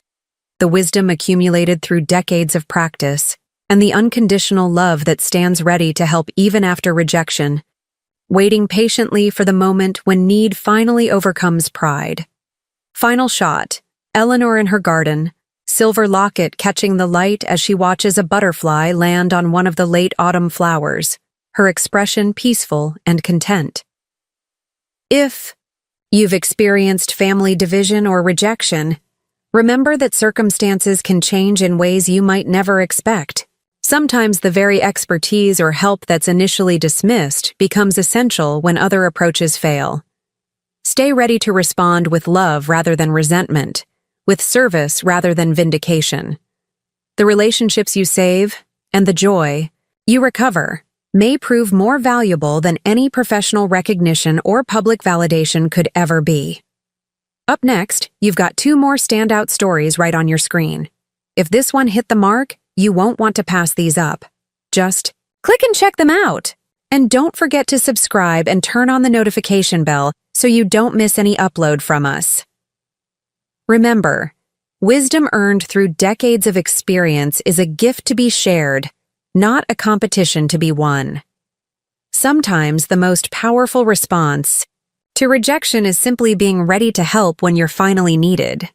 the wisdom accumulated through decades of practice, and the unconditional love that stands ready to help even after rejection, waiting patiently for the moment when need finally overcomes pride. Final shot, Eleanor in her garden, silver locket catching the light as she watches a butterfly land on one of the late autumn flowers, her expression peaceful and content. If you've experienced family division or rejection, remember that circumstances can change in ways you might never expect. Sometimes the very expertise or help that's initially dismissed becomes essential when other approaches fail. Stay ready to respond with love rather than resentment, with service rather than vindication. The relationships you save, and the joy you recover, may prove more valuable than any professional recognition or public validation could ever be. Up next, you've got 2 more standout stories right on your screen. If this one hit the mark, you won't want to pass these up. Just click and check them out. And don't forget to subscribe and turn on the notification bell so you don't miss any upload from us. Remember, wisdom earned through decades of experience is a gift to be shared, not a competition to be won. Sometimes the most powerful response to rejection is simply being ready to help when you're finally needed.